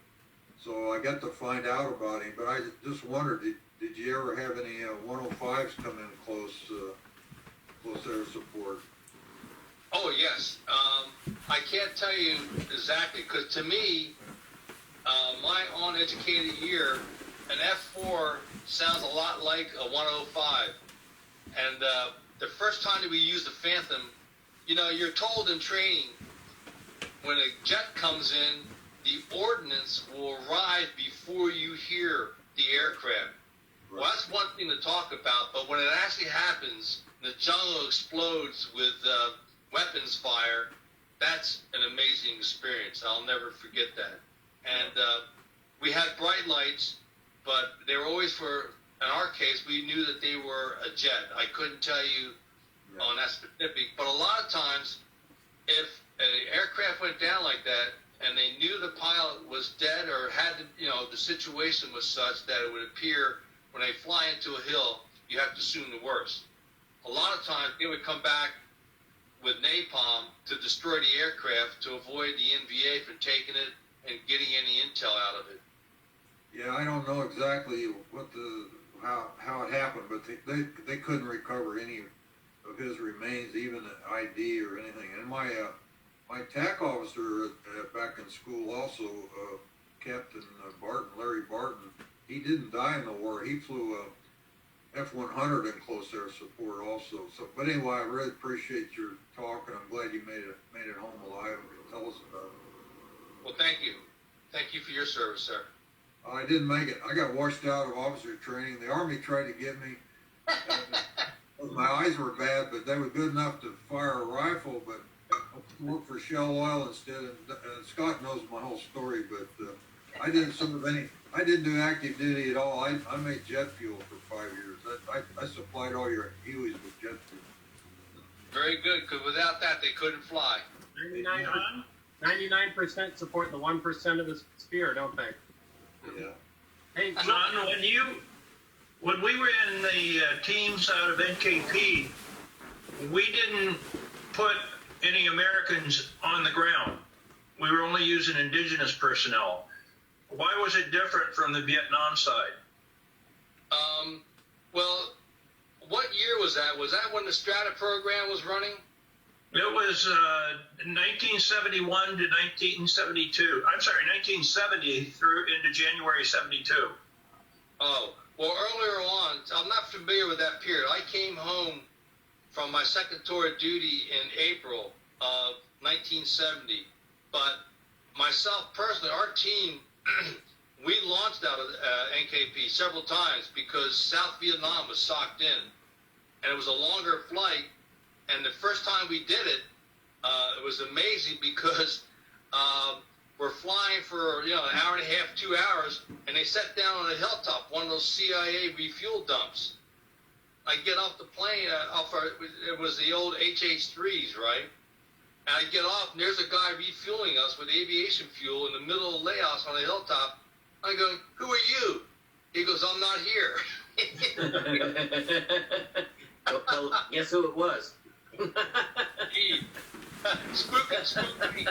S10: so I got to find out about him, but I just wondered, did you ever have any 105s come in close air support?
S2: Oh, yes. I can't tell you exactly, because to me, my uneducated ear, an F4 sounds a lot like a 105. And the first time that we used the Phantom, you know, you're told in training, when a jet comes in, the ordnance will arrive before you hear the aircraft. Well, that's one thing to talk about, but when it actually happens, the jungle explodes with weapons fire, that's an amazing experience. I'll never forget that. And we had bright lights, but they were always in our case, we knew that they were a jet. I couldn't tell you on that specific, but a lot of times, if an aircraft went down like that, and they knew the pilot was dead or had to, you know, the situation was such that it would appear when they fly into a hill, you have to assume the worst. A lot of times they would come back with napalm to destroy the aircraft to avoid the NVA from taking it and getting any intel out of it.
S10: Yeah, I don't know exactly how it happened, but they couldn't recover any of his remains, even an ID or anything. And my TAC officer back in school also, Captain Larry Barton, he didn't die in the war. He flew a F-100 in close air support also. So, but anyway, I really appreciate your talk, and I'm glad you made it home alive. Tell us about it.
S2: Well, thank you. Thank you for your service, sir.
S10: I didn't make it. I got washed out of officer training. The Army tried to get me. My eyes were bad, but they were good enough to fire a rifle, but I worked for Shell Oil instead. And Scott knows my whole story, but I didn't do active duty at all. I made jet fuel for 5 years. I supplied all your Hueys with jet fuel.
S2: Very good, because without that, they couldn't fly.
S7: 99% support the 1% of the sphere, don't they?
S10: Yeah.
S7: Hey,
S6: John, when we were in the teams out of NKP, we didn't put any Americans on the ground. We were only using indigenous personnel. Why was it different from the Vietnam side?
S2: Well, what year was that? Was that when the Strata program was running?
S6: It was 1971 to 1972. I'm sorry, 1970 through into January 72.
S2: Oh, well, earlier on, I'm not familiar with that period. I came home from my second tour of duty in April of 1970. But myself personally, our team, we launched out of NKP several times because South Vietnam was socked in. And it was a longer flight. And the first time we did it, it was amazing because we're flying for an hour and a half, 2 hours, and they set down on a hilltop, one of those CIA refuel dumps. I get off the plane, it was the old HH-3s, right? And I get off, and there's a guy refueling us with aviation fuel in the middle of Laos on a hilltop. I go, "Who are you?" He goes, "I'm not here."
S9: Well, guess who it was?
S2: Spooky.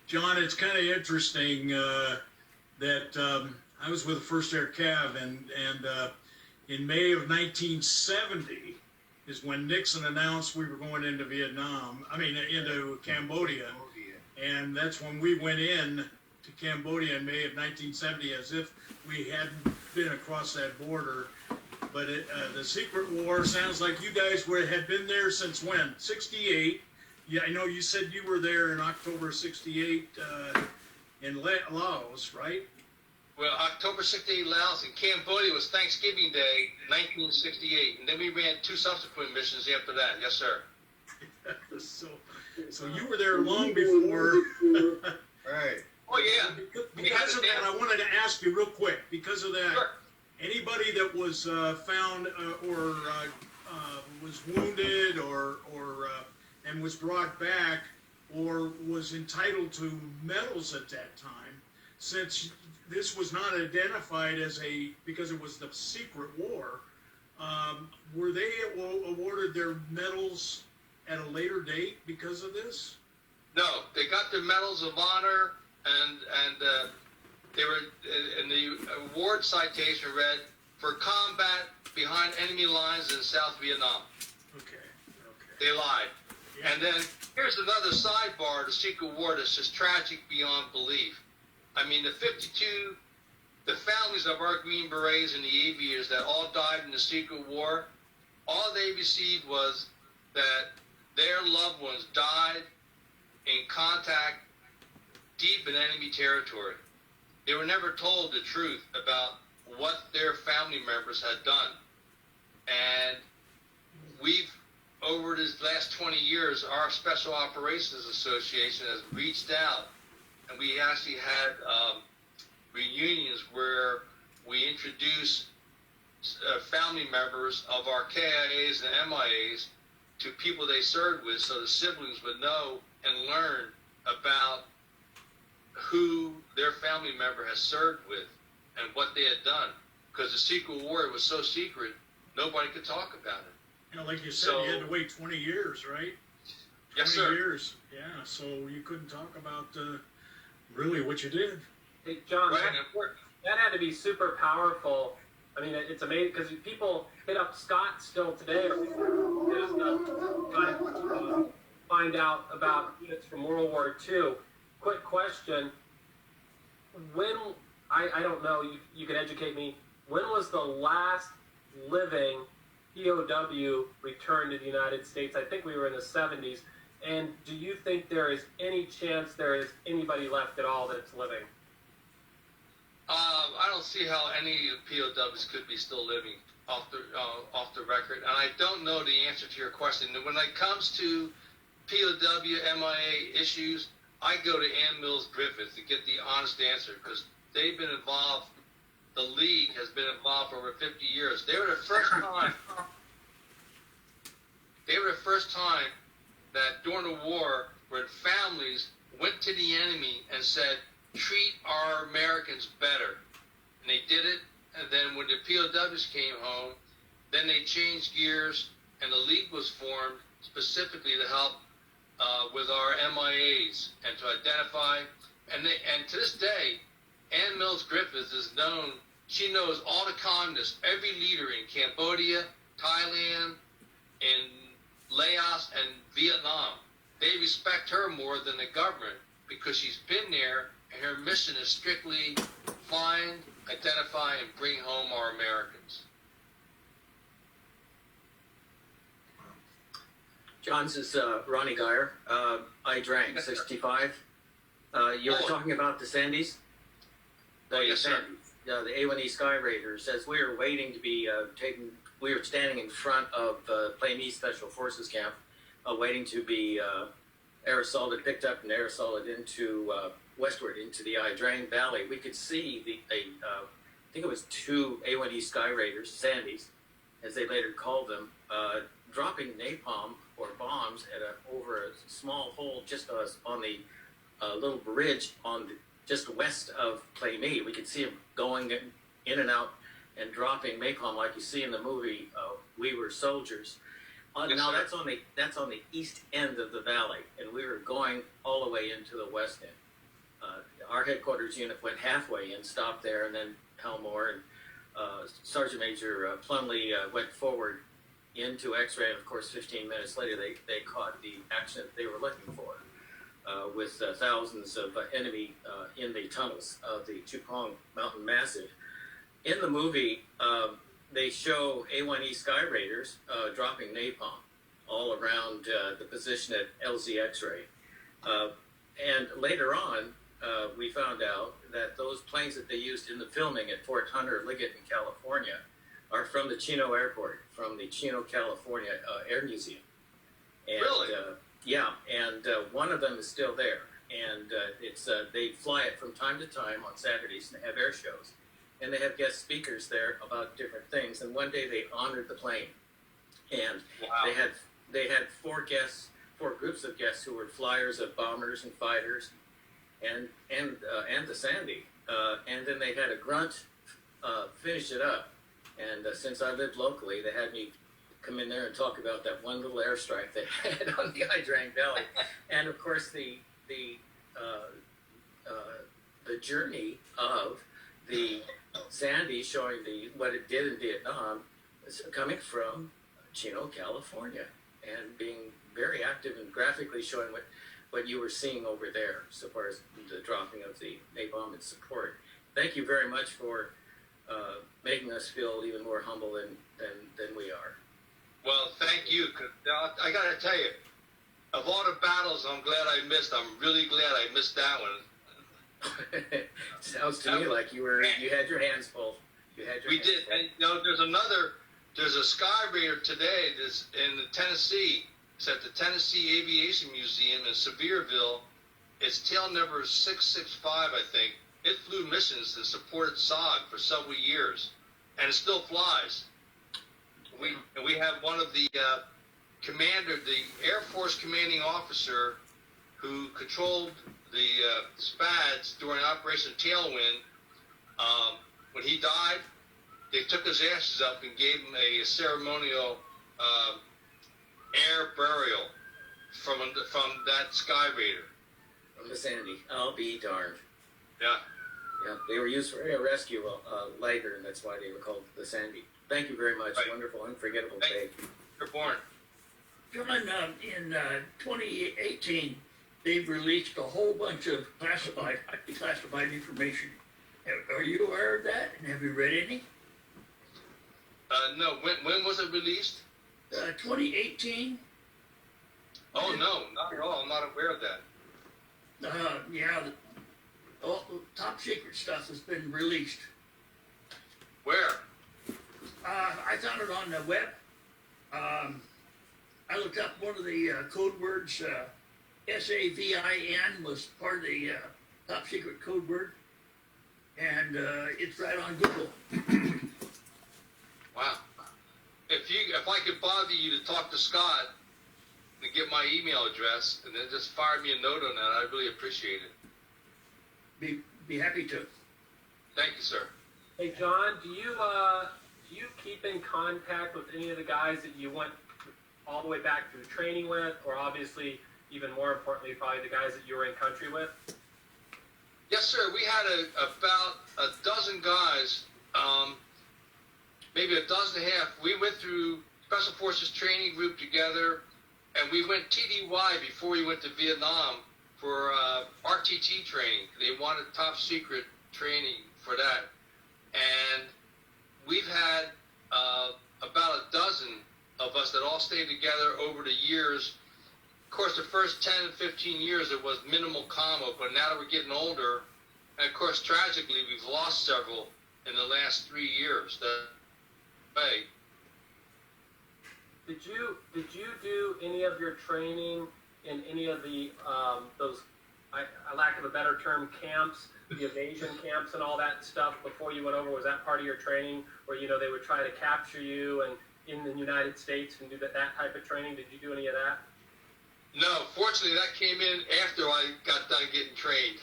S5: John, it's kind of interesting that I was with the First Air Cav, and in May of 1970 is when Nixon announced we were going into into Cambodia, and that's when we went in to Cambodia in May of 1970, as if we hadn't been across that border. But the secret war sounds like you guys had been there since when? 68. Yeah, I know you said you were there in October 68 in Laos, right?
S2: Well, October 68 Laos, and Cambodia was Thanksgiving Day, 1968. And then we ran 2 subsequent missions after that. Yes, sir.
S5: So you were there long before.
S8: Right.
S2: Oh, yeah.
S5: Because of that, I wanted to ask you real quick, because of that,
S2: Sure.
S5: Anybody that was found or was wounded or and was brought back or was entitled to medals at that time, since this was not identified as because it was the secret war, were they awarded their medals at a later date because of this?
S2: No, they got their medals of honor, and they were, and the award citation read, "For combat behind enemy lines in South Vietnam."
S5: Okay.
S2: They lied.
S5: Yeah.
S2: And then here's another sidebar to secret war that's just tragic beyond belief. I mean, the families of our Green Berets and the aviators that all died in the secret war, all they received was that their loved ones died in contact deep in enemy territory. They were never told the truth about what their family members had done. And we've, over these last 20 years, our Special Operations Association has reached out, and we actually had reunions where we introduce family members of our KIAs and MIAs to people they served with, so the siblings would know and learn about who their family member has served with and what they had done. Because the secret war was so secret, nobody could talk about it.
S5: Like you said, you had to wait 20 years, right?
S2: Yes,
S5: 20
S2: sir.
S5: years, yeah, so you couldn't talk about really what you did.
S7: Hey, John,
S2: Right.
S7: that had to be super powerful. I mean, it's amazing because people hit up Scott still today to find out about units from World War II. Quick question. When, I don't know, you can educate me, when was the last living POW returned to the United States? I think we were in the 70s. And do you think there is any chance there is anybody left at all that's living?
S2: I don't see how any POWs could be still living off the record, and I don't know the answer to your question. When it comes to POW MIA issues, I go to Ann Mills Griffith to get the honest answer, because they've been involved. The League has been involved for over 50 years. They were the first time. They were the first time that during the war, when families went to the enemy and said, "Treat our Americans better," and they did it. And then when the POWs came home, then they changed gears, and the League was formed specifically to help with our MIAs and to identify, and to this day, Ann Mills Griffith is known. She knows all the communists, every leader in Cambodia, Thailand, in Laos, and Vietnam. They respect her more than the government because she's been there, and her mission is strictly find, identify, and bring home our Americans.
S9: John, this is Ronnie Geyer. I drank 65. You were talking about the Sandys?
S2: Yes, sir.
S9: The A1E Sky Raiders. As we were waiting to be taken, we were standing in front of Plain East Special Forces Camp, waiting to be picked up and aerosoled into westward into the I Drang Valley. We could see I think it was 2 A1E Sky Raiders, Sandys, as they later called them, dropping napalm or bombs over a small hole just on the little bridge just west of Plain. We could see them going in and out and dropping napalm like you see in the movie We Were Soldiers. Now that's on the east end of the valley, and we were going all the way into the west end. Our headquarters unit went halfway and stopped there, and then Helmore and Sergeant Major Plumley went forward into X-ray, and of course 15 minutes later they caught the action that they were looking for with thousands of enemy in the tunnels of the Chupong Mountain Massif. In the movie, they show A1E Sky Raiders dropping napalm all around the position at LZ X-ray. And later on, we found out that those planes that they used in the filming at Fort Hunter Liggett in California are from the Chino Airport, from the Chino, California Air Museum. And,
S2: Really?
S9: Yeah, and one of them is still there. And they fly it from time to time on Saturdays and have air shows. And they have guest speakers there about different things. And one day they honored the plane. And
S2: wow.
S9: they had 4 groups of guests who were flyers of bombers and fighters and the Sandy. And then they had a grunt finish it up. And since I lived locally, they had me come in there and talk about that one little airstrike they had on the I Drang Valley. And of course the journey of the Sandy showing what it did in Vietnam is coming from Chino, California, and being very active and graphically showing what you were seeing over there so far as the dropping of the napalm and support. Thank you very much for making us feel even more humble than we are.
S2: Well, thank you. 'Cause I got to tell you, of all the battles I'm glad I missed, I'm really glad I missed that one.
S9: Sounds to me like you had your hands full.
S2: We did. Full. And there's a Sky Raider today that's in Tennessee. It's at the Tennessee Aviation Museum in Sevierville. It's tail number 665, I think. It flew missions that supported SOG for several years, and it still flies. We have one of the the Air Force commanding officer who controlled the SPADs during Operation Tailwind. When he died, they took his ashes up and gave him a ceremonial air burial from that Sky Raider.
S9: From the Sandy. I'll be darned.
S2: Yeah.
S9: Yeah, they were used for air rescue later, and that's why they were called the Sandy. Thank you very much.
S2: Right.
S9: Wonderful, unforgettable day.
S2: You're born.
S4: John, in 2018, they've released a whole bunch of highly classified information. Are you aware of that? And have you read any?
S2: No. When was it released?
S4: 2018.
S2: Oh no, not at all. I'm not aware of that.
S4: All the top secret stuff has been released.
S2: Where?
S4: I found it on the web. I looked up one of the code words. SAVIN was part of the top secret code word, and it's right on Google.
S2: Wow. If I could bother you to talk to Scott and get my email address, and then just fire me a note on that, I'd really appreciate it.
S4: Be happy to.
S2: Thank you, sir.
S7: Hey, John, do you keep in contact with any of the guys that you went all the way back through training with, or obviously even more importantly, probably the guys that you were in country with?
S2: Yes, sir. We had about a dozen guys, maybe a dozen and a half. We went through Special Forces training group together, and we went TDY before we went to Vietnam for RTT training. They wanted top secret training for that. And we've had about a dozen of us that all stayed together over the years. Of course, the first 10, 15 years, it was minimal combo, but now that we're getting older, and of course, tragically, we've lost several in the last 3 years.
S7: Did you do any of your training in any of the those, I lack of a better term, camps, the evasion camps and all that stuff before you went over? Was that part of your training where, you know, they would try to capture you and in the United States and do that type of training? Did you do any of that?
S2: No, fortunately, that came in after I got done getting trained.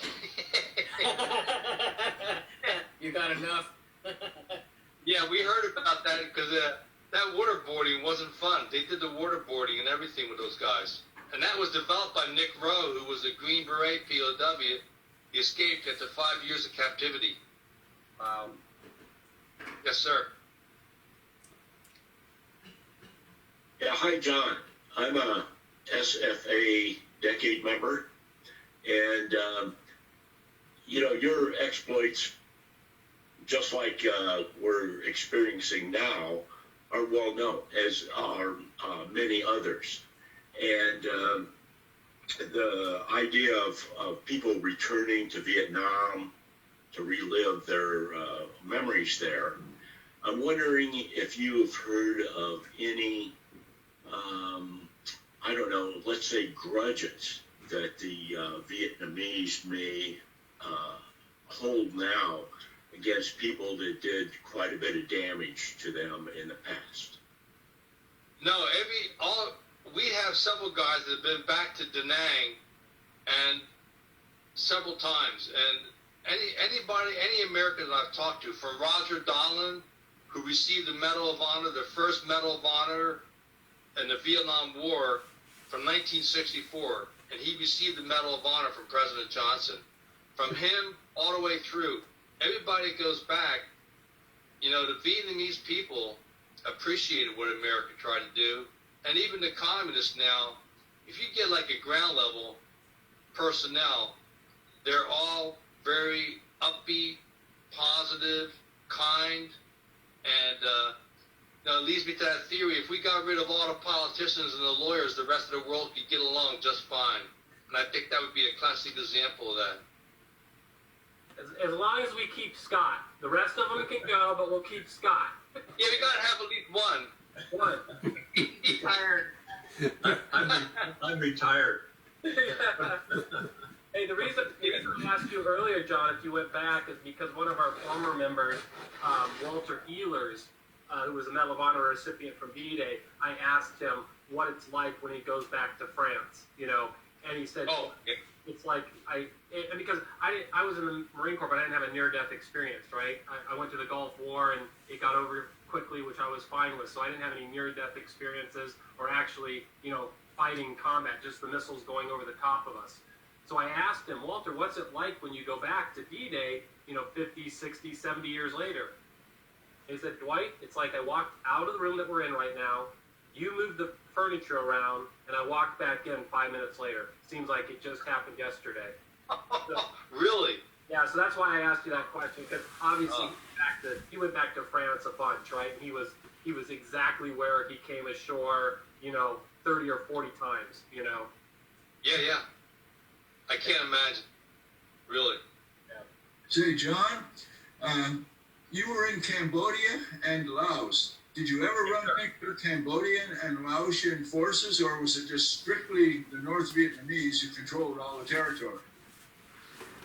S9: You got enough?
S2: Yeah, we heard about that because that waterboarding wasn't fun. They did the waterboarding and everything with those guys. And that was developed by Nick Rowe, who was a Green Beret POW. He escaped after 5 years of captivity.
S7: Wow.
S2: Yes, sir.
S11: Yeah, hi, John. I'm a SFA decade member, and you know, your exploits, just like we're experiencing now, are well known, as are many others. And the idea of people returning to Vietnam to relive their memories there, I'm wondering if you've heard of any I don't know, let's say grudges that the Vietnamese may hold now against people that did quite a bit of damage to them in the past.
S2: No, we have several guys that have been back to Da Nang and several times, and any Americans I've talked to, from Roger Donlin, who received the Medal of Honor, the first Medal of Honor in the Vietnam War from 1964, and he received the Medal of Honor from President Johnson. From him all the way through, everybody that goes back, you know, the Vietnamese people appreciated what America tried to do, and even the communists now, if you get like a ground level personnel, they're all very upbeat, positive, kind, and you know, it leads me to that theory. If we got rid of all the politicians and the lawyers, the rest of the world could get along just fine. And I think that would be a classic example of that.
S7: As long as we keep Scott. The rest of them can go, but we'll keep Scott.
S2: Yeah, we got to have at least one.
S7: One.
S1: I'm retired.
S7: Hey, the reason I asked you earlier, John, if you went back, is because one of our former members, Walter Ehlers, who was a Medal of Honor recipient from D-Day, I asked him what it's like when he goes back to France, you know, and he said, it's like, because I was in the Marine Corps, but I didn't have a near-death experience, right? I went to the Gulf War, and it got over quickly, which I was fine with, so I didn't have any near-death experiences or actually, you know, fighting combat, just the missiles going over the top of us. So I asked him, Walter, what's it like when you go back to D-Day, you know, 50, 60, 70 years later? He said, Dwight, it's like I walked out of the room that we're in right now, you moved the furniture around, and I walked back in 5 minutes later. Seems like it just happened yesterday. So,
S2: Really?
S7: yeah, so that's why I asked you that question, because obviously he went back to France a bunch, right? He was exactly where he came ashore, you know, 30 or 40 times, you know.
S2: Yeah. I can't imagine. Really.
S12: Say, John, you were in Cambodia and Laos. Did you ever run into Cambodian and Laotian forces, or was it just strictly the North Vietnamese who controlled all the territory?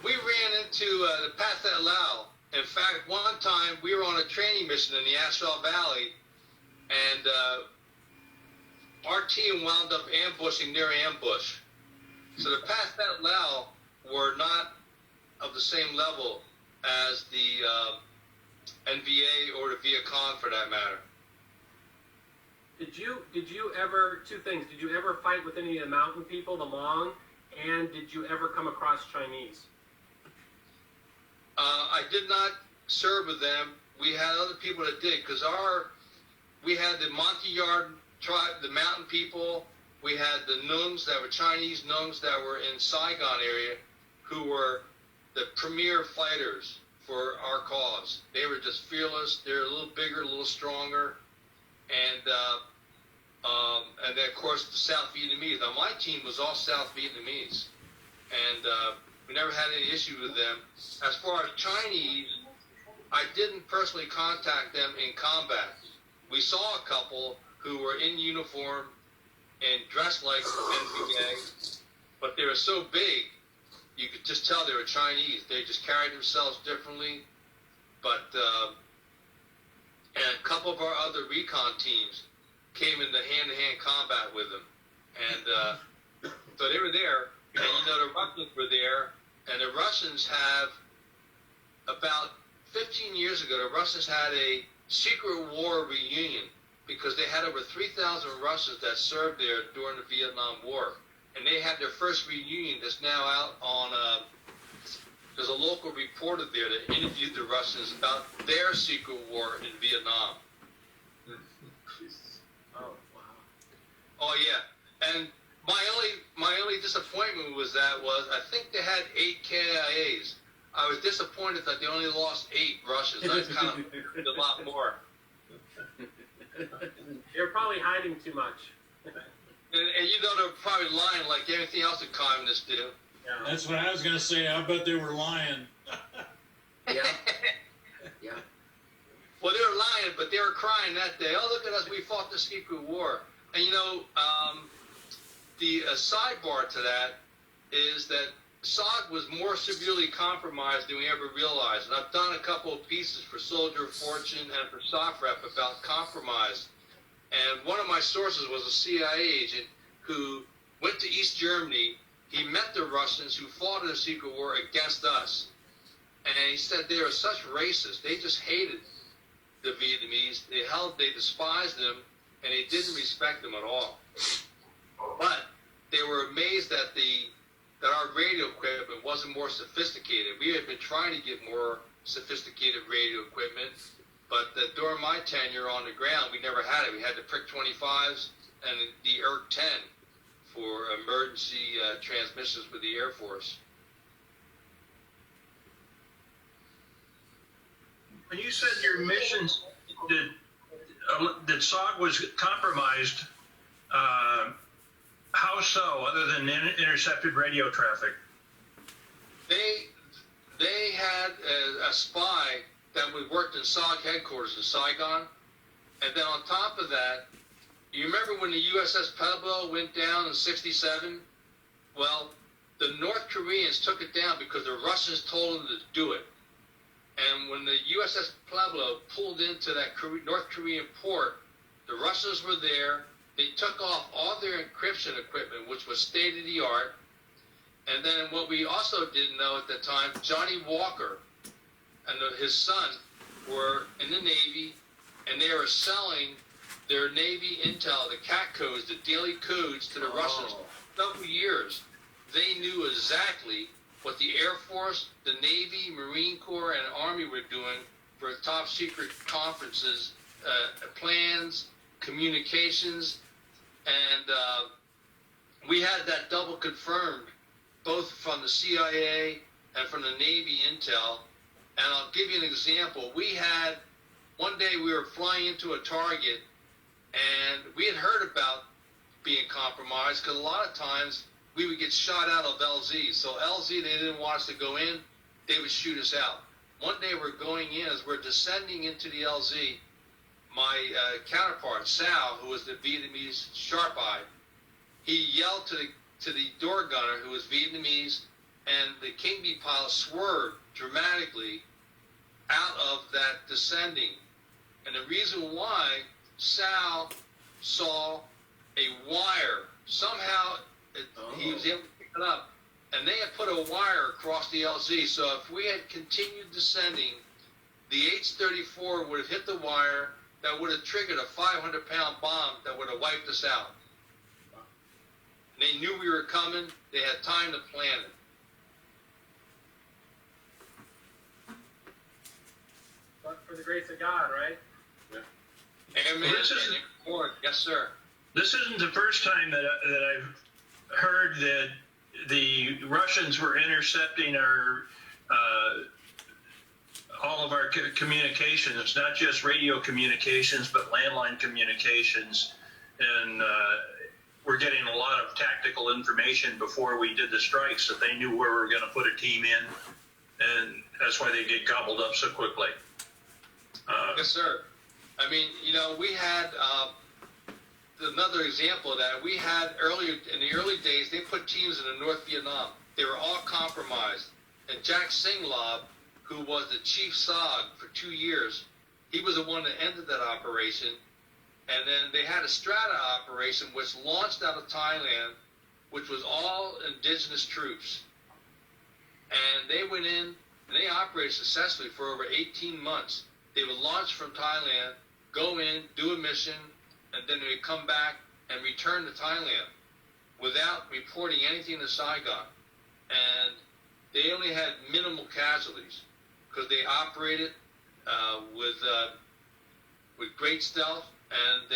S2: We ran into the Pathet Lao. In fact, one time we were on a training mission in the Ashaw Valley, and our team wound up ambushing their ambush. So the Pathet Lao were not of the same level as the NVA or the Viet Cong, for that matter.
S7: Did you ever, two things, did you ever fight with any of the mountain people, the Hmong, and did you ever come across Chinese?
S2: I did not serve with them. We had other people that did, because we had the Monte-Yard tribe, the mountain people. We had the Nungs that were Chinese Nungs that were in Saigon area, who were the premier fighters for our cause. They were just fearless. They're a little bigger, a little stronger, and then of course the South Vietnamese. Now my team was all South Vietnamese, and we never had any issue with them. As far as Chinese, I didn't personally contact them in combat. We saw a couple who were in uniform and dressed like NVA, but they were so big, you could just tell they were Chinese. They just carried themselves differently. But and a couple of our other recon teams came into hand-to-hand combat with them, and so they were there. And the Russians were there, and the Russians have about 15 years ago. The Russians had a secret war reunion, because they had over 3,000 Russians that served there during the Vietnam War. And they had their first reunion that's now out on, there's a local reporter there that interviewed the Russians about their secret war in Vietnam.
S7: Oh, wow.
S2: Oh, yeah. And my only disappointment was I think they had 8 KIAs. I was disappointed that they only lost 8 Russians. I kind of expected a lot more.
S7: You're probably hiding too much.
S2: And they're probably lying like everything else that communists do.
S7: Yeah.
S5: That's what I was gonna say. I bet they were lying.
S9: Yeah. Yeah.
S2: Well, they were lying, but they were crying that day. Oh, look at us, we fought the secret war. And the sidebar to that is that SOG was more severely compromised than we ever realized. And I've done a couple of pieces for Soldier of Fortune and for SOCREP about compromise. And one of my sources was a CIA agent who went to East Germany. He met the Russians who fought in the secret war against us. And he said they were such racists. They just hated the Vietnamese. They despised them, and they didn't respect them at all. But they were amazed that our radio equipment wasn't more sophisticated. We had been trying to get more sophisticated radio equipment, but during my tenure on the ground, we never had it. We had the Prick 25s and the ERC 10 for emergency transmissions with the Air Force.
S6: When you said your missions that SOG was compromised, how so, other than intercepted radio traffic?
S2: They had a spy that worked in SOG headquarters in Saigon, and then on top of that, you remember when the USS Pueblo went down in '67? Well, the North Koreans took it down because the Russians told them to do it. And when the USS Pueblo pulled into that North Korean port, the Russians were there. They took off all their encryption equipment, which was state-of-the-art. And then what we also didn't know at the time, Johnny Walker and his son were in the Navy, and they were selling their Navy intel, the CAT codes, the daily codes, to the Russians for several years. They knew exactly what the Air Force, the Navy, Marine Corps, and Army were doing for top secret conferences, plans, communications, and we had that double confirmed, both from the CIA and from the Navy intel. And I'll give you an example. One day we were flying into a target, and we had heard about being compromised, because a lot of times we would get shot out of LZ. So LZ, they didn't want us to go in, they would shoot us out. One day we're going in, as we're descending into the LZ, my counterpart, Sal, who was the Vietnamese sharp-eye, he yelled to the door gunner, who was Vietnamese, and the King Bee pilot swerved dramatically out of that descending. And the reason why, Sal saw a wire. Somehow he was able to pick it up, and they had put a wire across the LZ. So if we had continued descending, the H-34 would have hit the wire, that would have triggered a 500-pound bomb that would have wiped us out. And they knew we were coming. They had time to plan it.
S7: But for the grace of God, right?
S2: Amen. Yes, sir.
S6: This isn't the first time that I've heard that the Russians were intercepting our all of our communications, not just radio communications, but landline communications. And we're getting a lot of tactical information before we did the strikes, that they knew where we were going to put a team in. And that's why they get gobbled up so quickly.
S2: Yes, sir. I mean, you know, we had another example of that. We had earlier, in the early days, they put teams in the North Vietnam. They were all compromised. And Jack Singlaub, who was the chief SOG for 2 years, he was the one that ended that operation. And then they had a strata operation which launched out of Thailand, which was all indigenous troops. And they went in and they operated successfully for over 18 months. They would launch from Thailand, go in, do a mission, and then they would come back and return to Thailand without reporting anything to Saigon. And they only had minimal casualties because they operated with great stealth, and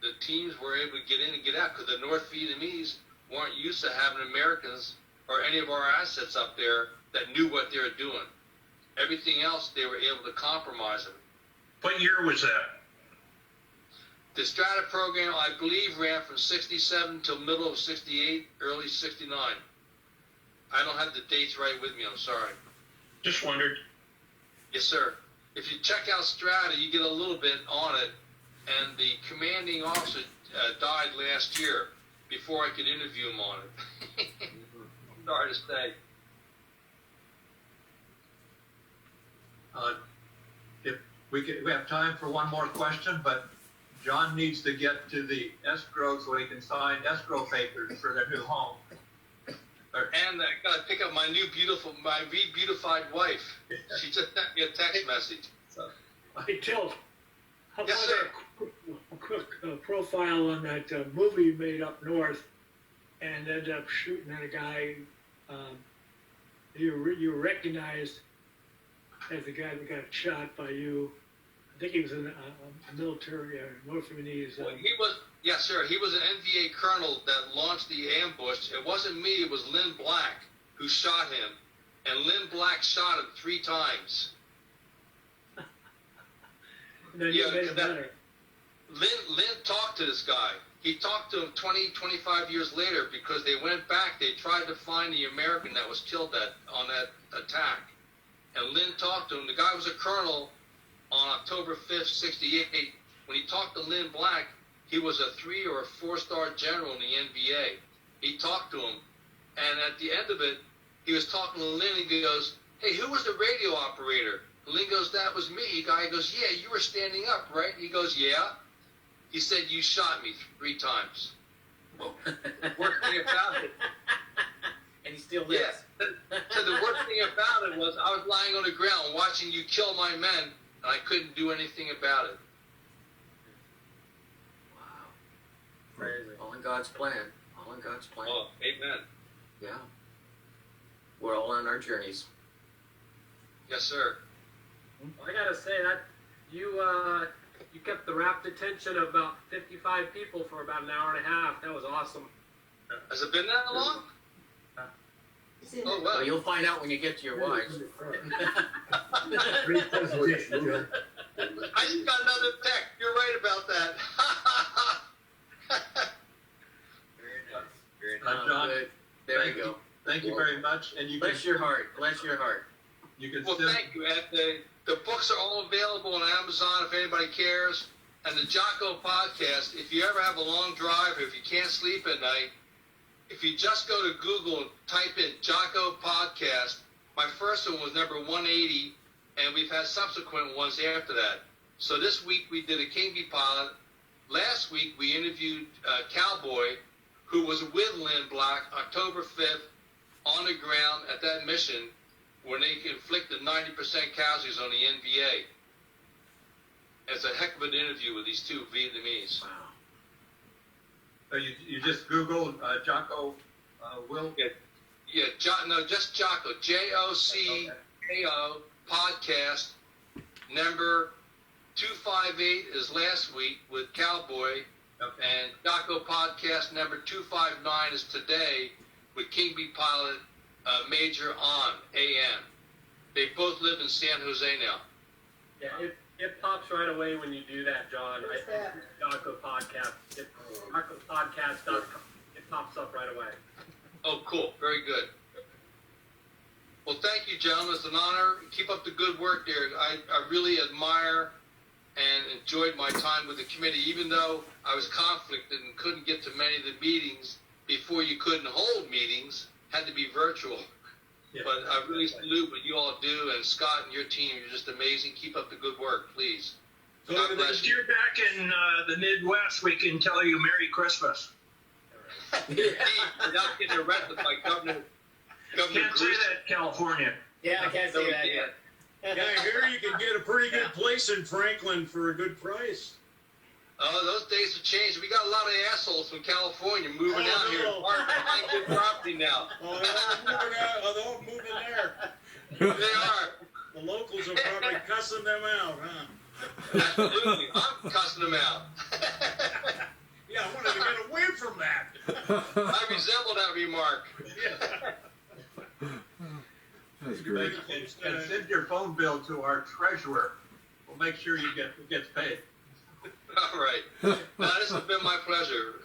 S2: the teams were able to get in and get out because the North Vietnamese weren't used to having Americans or any of our assets up there that knew what they were doing. Everything else, they were able to compromise them.
S6: What year was that?
S2: The Strata program, I believe, ran from 67 till middle of 68, early 69. I don't have the dates right with me, I'm sorry.
S6: Just wondered.
S2: Yes, sir. If you check out Strata, you get a little bit on it, and the commanding officer died last year before I could interview him on it. Sorry to say.
S1: If we have time for one more question, but John needs to get to the escrow so he can sign escrow papers for their new home.
S2: And I gotta pick up my re-beautified wife. She just sent me a text message.
S13: Hey, Tilt, how
S2: Yes,
S13: about a quick profile on that movie you made up north and ended up shooting at a guy you recognized as the guy that got shot by you. I think he was in a military North Vietnamese.
S2: Well, he was, yes, sir. He was an NVA colonel that launched the ambush. It wasn't me. It was Lynn Black who shot him, and Lynn Black shot him 3 times.
S13: No, you made it better.
S2: Lynn talked to this guy. He talked to him 20, 25 years later because they went back. They tried to find the American that was killed on that attack. And Lynn talked to him. The guy was a colonel on October 5th, 68. When he talked to Lynn Black, he was a 3 or 4-star general in the NVA. He talked to him. And at the end of it, he was talking to Lynn, and he goes, "Hey, who was the radio operator?" Lynn goes, "That was me." The guy goes, "Yeah, you were standing up, right?" He goes, "Yeah." He said, "You shot me 3 times. Well, the worst thing about it.
S9: And he still lives.
S2: Yeah. So the worst thing about it was I was lying on the ground watching you kill my men, and I couldn't do anything about it.
S9: Wow.
S7: Crazy.
S9: All in God's plan. All in God's plan.
S2: Oh, amen.
S9: Yeah. We're all on our journeys.
S2: Yes, sir.
S7: Well, I gotta say that you kept the rapt attention of about 55 people for about an hour and a half. That was awesome.
S2: Has it been that long? Oh, well.
S9: Well, you'll find out when you get to your wives.
S3: Great presentation, Joe.
S2: I just got another text. You're right about that.
S9: Very nice. Very
S1: nice. John,
S9: good. There you go.
S1: Thank you very much. And you
S9: Bless your heart. Bless your heart.
S1: You can
S2: Well,
S1: still,
S2: thank you. And the books are all available on Amazon if anybody cares. And the Jocko podcast, if you ever have a long drive or if you can't sleep at night, if you just go to Google and type in Jocko podcast, my first one was number 180, and we've had subsequent ones after that. So this week we did a King Bee pilot. Last week we interviewed Cowboy, who was with Lynn Black October 5th on the ground at that mission when they inflicted 90% casualties on the NVA. It's a heck of an interview with these two Vietnamese.
S1: Wow. So you just Googled Jocko Will?
S2: Yeah, just Jocko, Jocko podcast number 258 is last week with Cowboy, and Jocko podcast number 259 is today with King Bee pilot Major On AM. They both live in San Jose now.
S7: Yeah, it pops right away when you do that, John. Jocko podcast. JockoPodcast.com. It pops up right away.
S2: Oh, cool. Very good. Well, thank you, gentlemen. It's an honor. Keep up the good work there. I really admire and enjoyed my time with the committee, even though I was conflicted and couldn't get to many of the meetings before you couldn't hold meetings, had to be virtual.
S1: Yeah.
S2: But I really salute what you all do, and Scott and your team, you're just amazing. Keep up the good work, please.
S6: So
S2: God bless
S6: if
S2: you.
S6: you're back in the Midwest, we can tell you Merry Christmas.
S2: Without getting arrested by Governor
S6: Can't say
S2: Bruce.
S6: that, California.
S9: Yeah, I can't
S2: No,
S9: say
S2: we
S9: that
S2: can't.
S9: yet.
S5: Yeah, I hear you can get a pretty good place in Franklin for a good price.
S2: Oh, those days have changed. We got a lot of assholes from California moving
S5: Oh,
S2: out here
S5: no.
S2: and buying good property now.
S5: Oh, they're all moving there.
S2: They are.
S5: The locals are probably cussing them out, huh?
S2: Absolutely. I'm cussing them out.
S5: Yeah, I wanted to get away from that.
S2: I resemble that remark.
S5: Yeah.
S14: That's great.
S1: And send your phone bill to our treasurer. We'll make sure it gets paid.
S2: All right. Now, this has been my pleasure.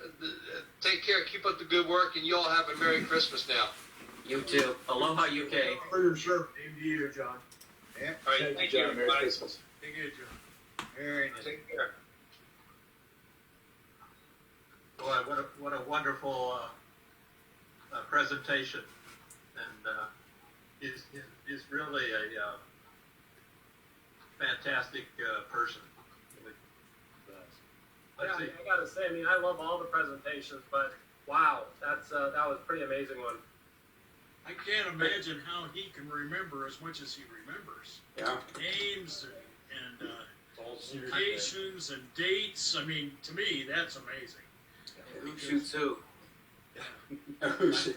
S2: Take care. Keep up the good work, and you all have a Merry Christmas now.
S9: You too. Aloha, UK.
S3: For your sure. Same to you, John.
S2: All right. Thank you.
S14: Merry
S2: Bye.
S14: Christmas.
S5: Take care, John.
S3: Very nice.
S2: Take care.
S1: Boy, what a wonderful presentation, and he's really a fantastic person. Let's see.
S7: I gotta say, I mean, I love all the presentations, but wow, that was a pretty amazing one.
S5: I can't imagine how he can remember as much as he remembers.
S14: Yeah.
S5: Names and locations and dates. I mean, to me, that's amazing.
S9: Who shoots who?
S8: Okay,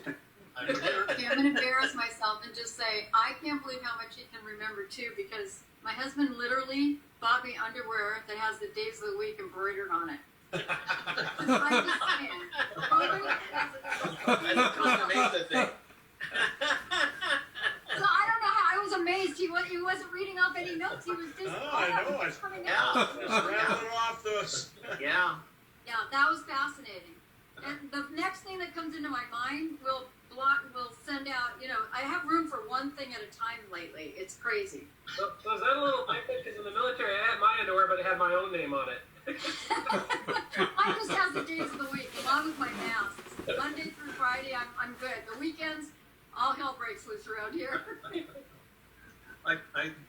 S8: I'm going to embarrass myself and just say I can't believe how much he can remember too, because my husband literally bought me underwear that has the days of the week embroidered on it. I'm just saying. So I don't know how I was amazed. He wasn't reading off any notes. He was just
S5: I know. I
S8: coming out.
S5: just rattling off those.
S9: Yeah.
S8: Yeah, that was fascinating. And the next thing that comes into my mind, we'll send out, I have room for one thing at a time lately. It's crazy.
S7: So is that a little different? Because in the military, I had my underwear, but it had my own name on it.
S8: Mine just has the days of the week, along with my masks. Monday through Friday, I'm good. The weekends, all hell breaks loose around here.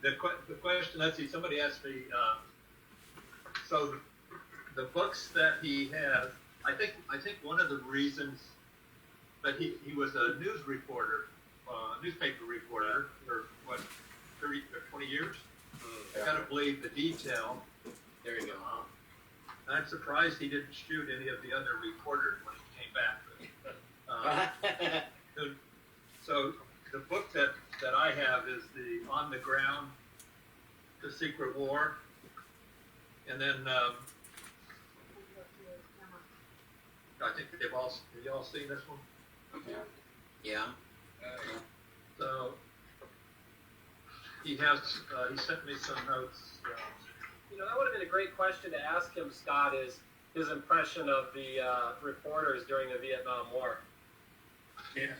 S1: The question, let's see, somebody asked me, so the books that he has, I think one of the reasons that he was a news reporter, newspaper reporter for 30 or 20 years. I gotta believe the detail.
S9: There you go.
S1: I'm surprised he didn't shoot any of the other reporters when he came back. So the book that I have is the On the Ground, The Secret War, and then I think have you all seen this one?
S9: Yeah.
S1: So he sent me some notes.
S7: That would have been a great question to ask him, Scott, is his impression of the reporters during the Vietnam War.
S5: Yeah.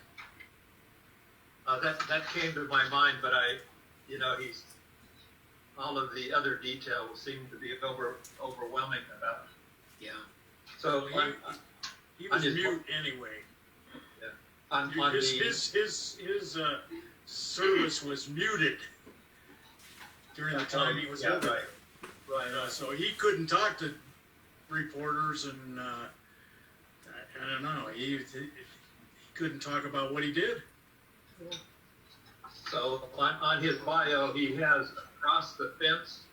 S1: That came to my mind, but he's all of the other details seem to be overwhelming about it.
S9: Yeah.
S1: So
S5: He was mute anyway. His service was muted during the time he was over.
S1: Right.
S5: So he couldn't talk to reporters, and I don't know. He couldn't talk about what he did.
S1: So on his bio, he has across the fence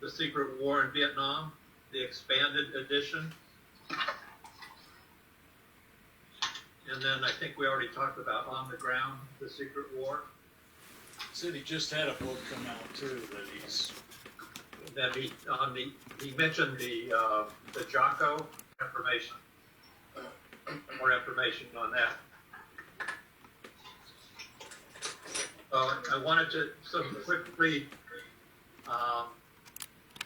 S1: The Secret War in Vietnam, the expanded edition. And then I think we already talked about On the Ground, The Secret War.
S5: Said he just had a book come out too that he's.
S1: Then he mentioned the Jocko information. More information on that. I wanted to sort of quickly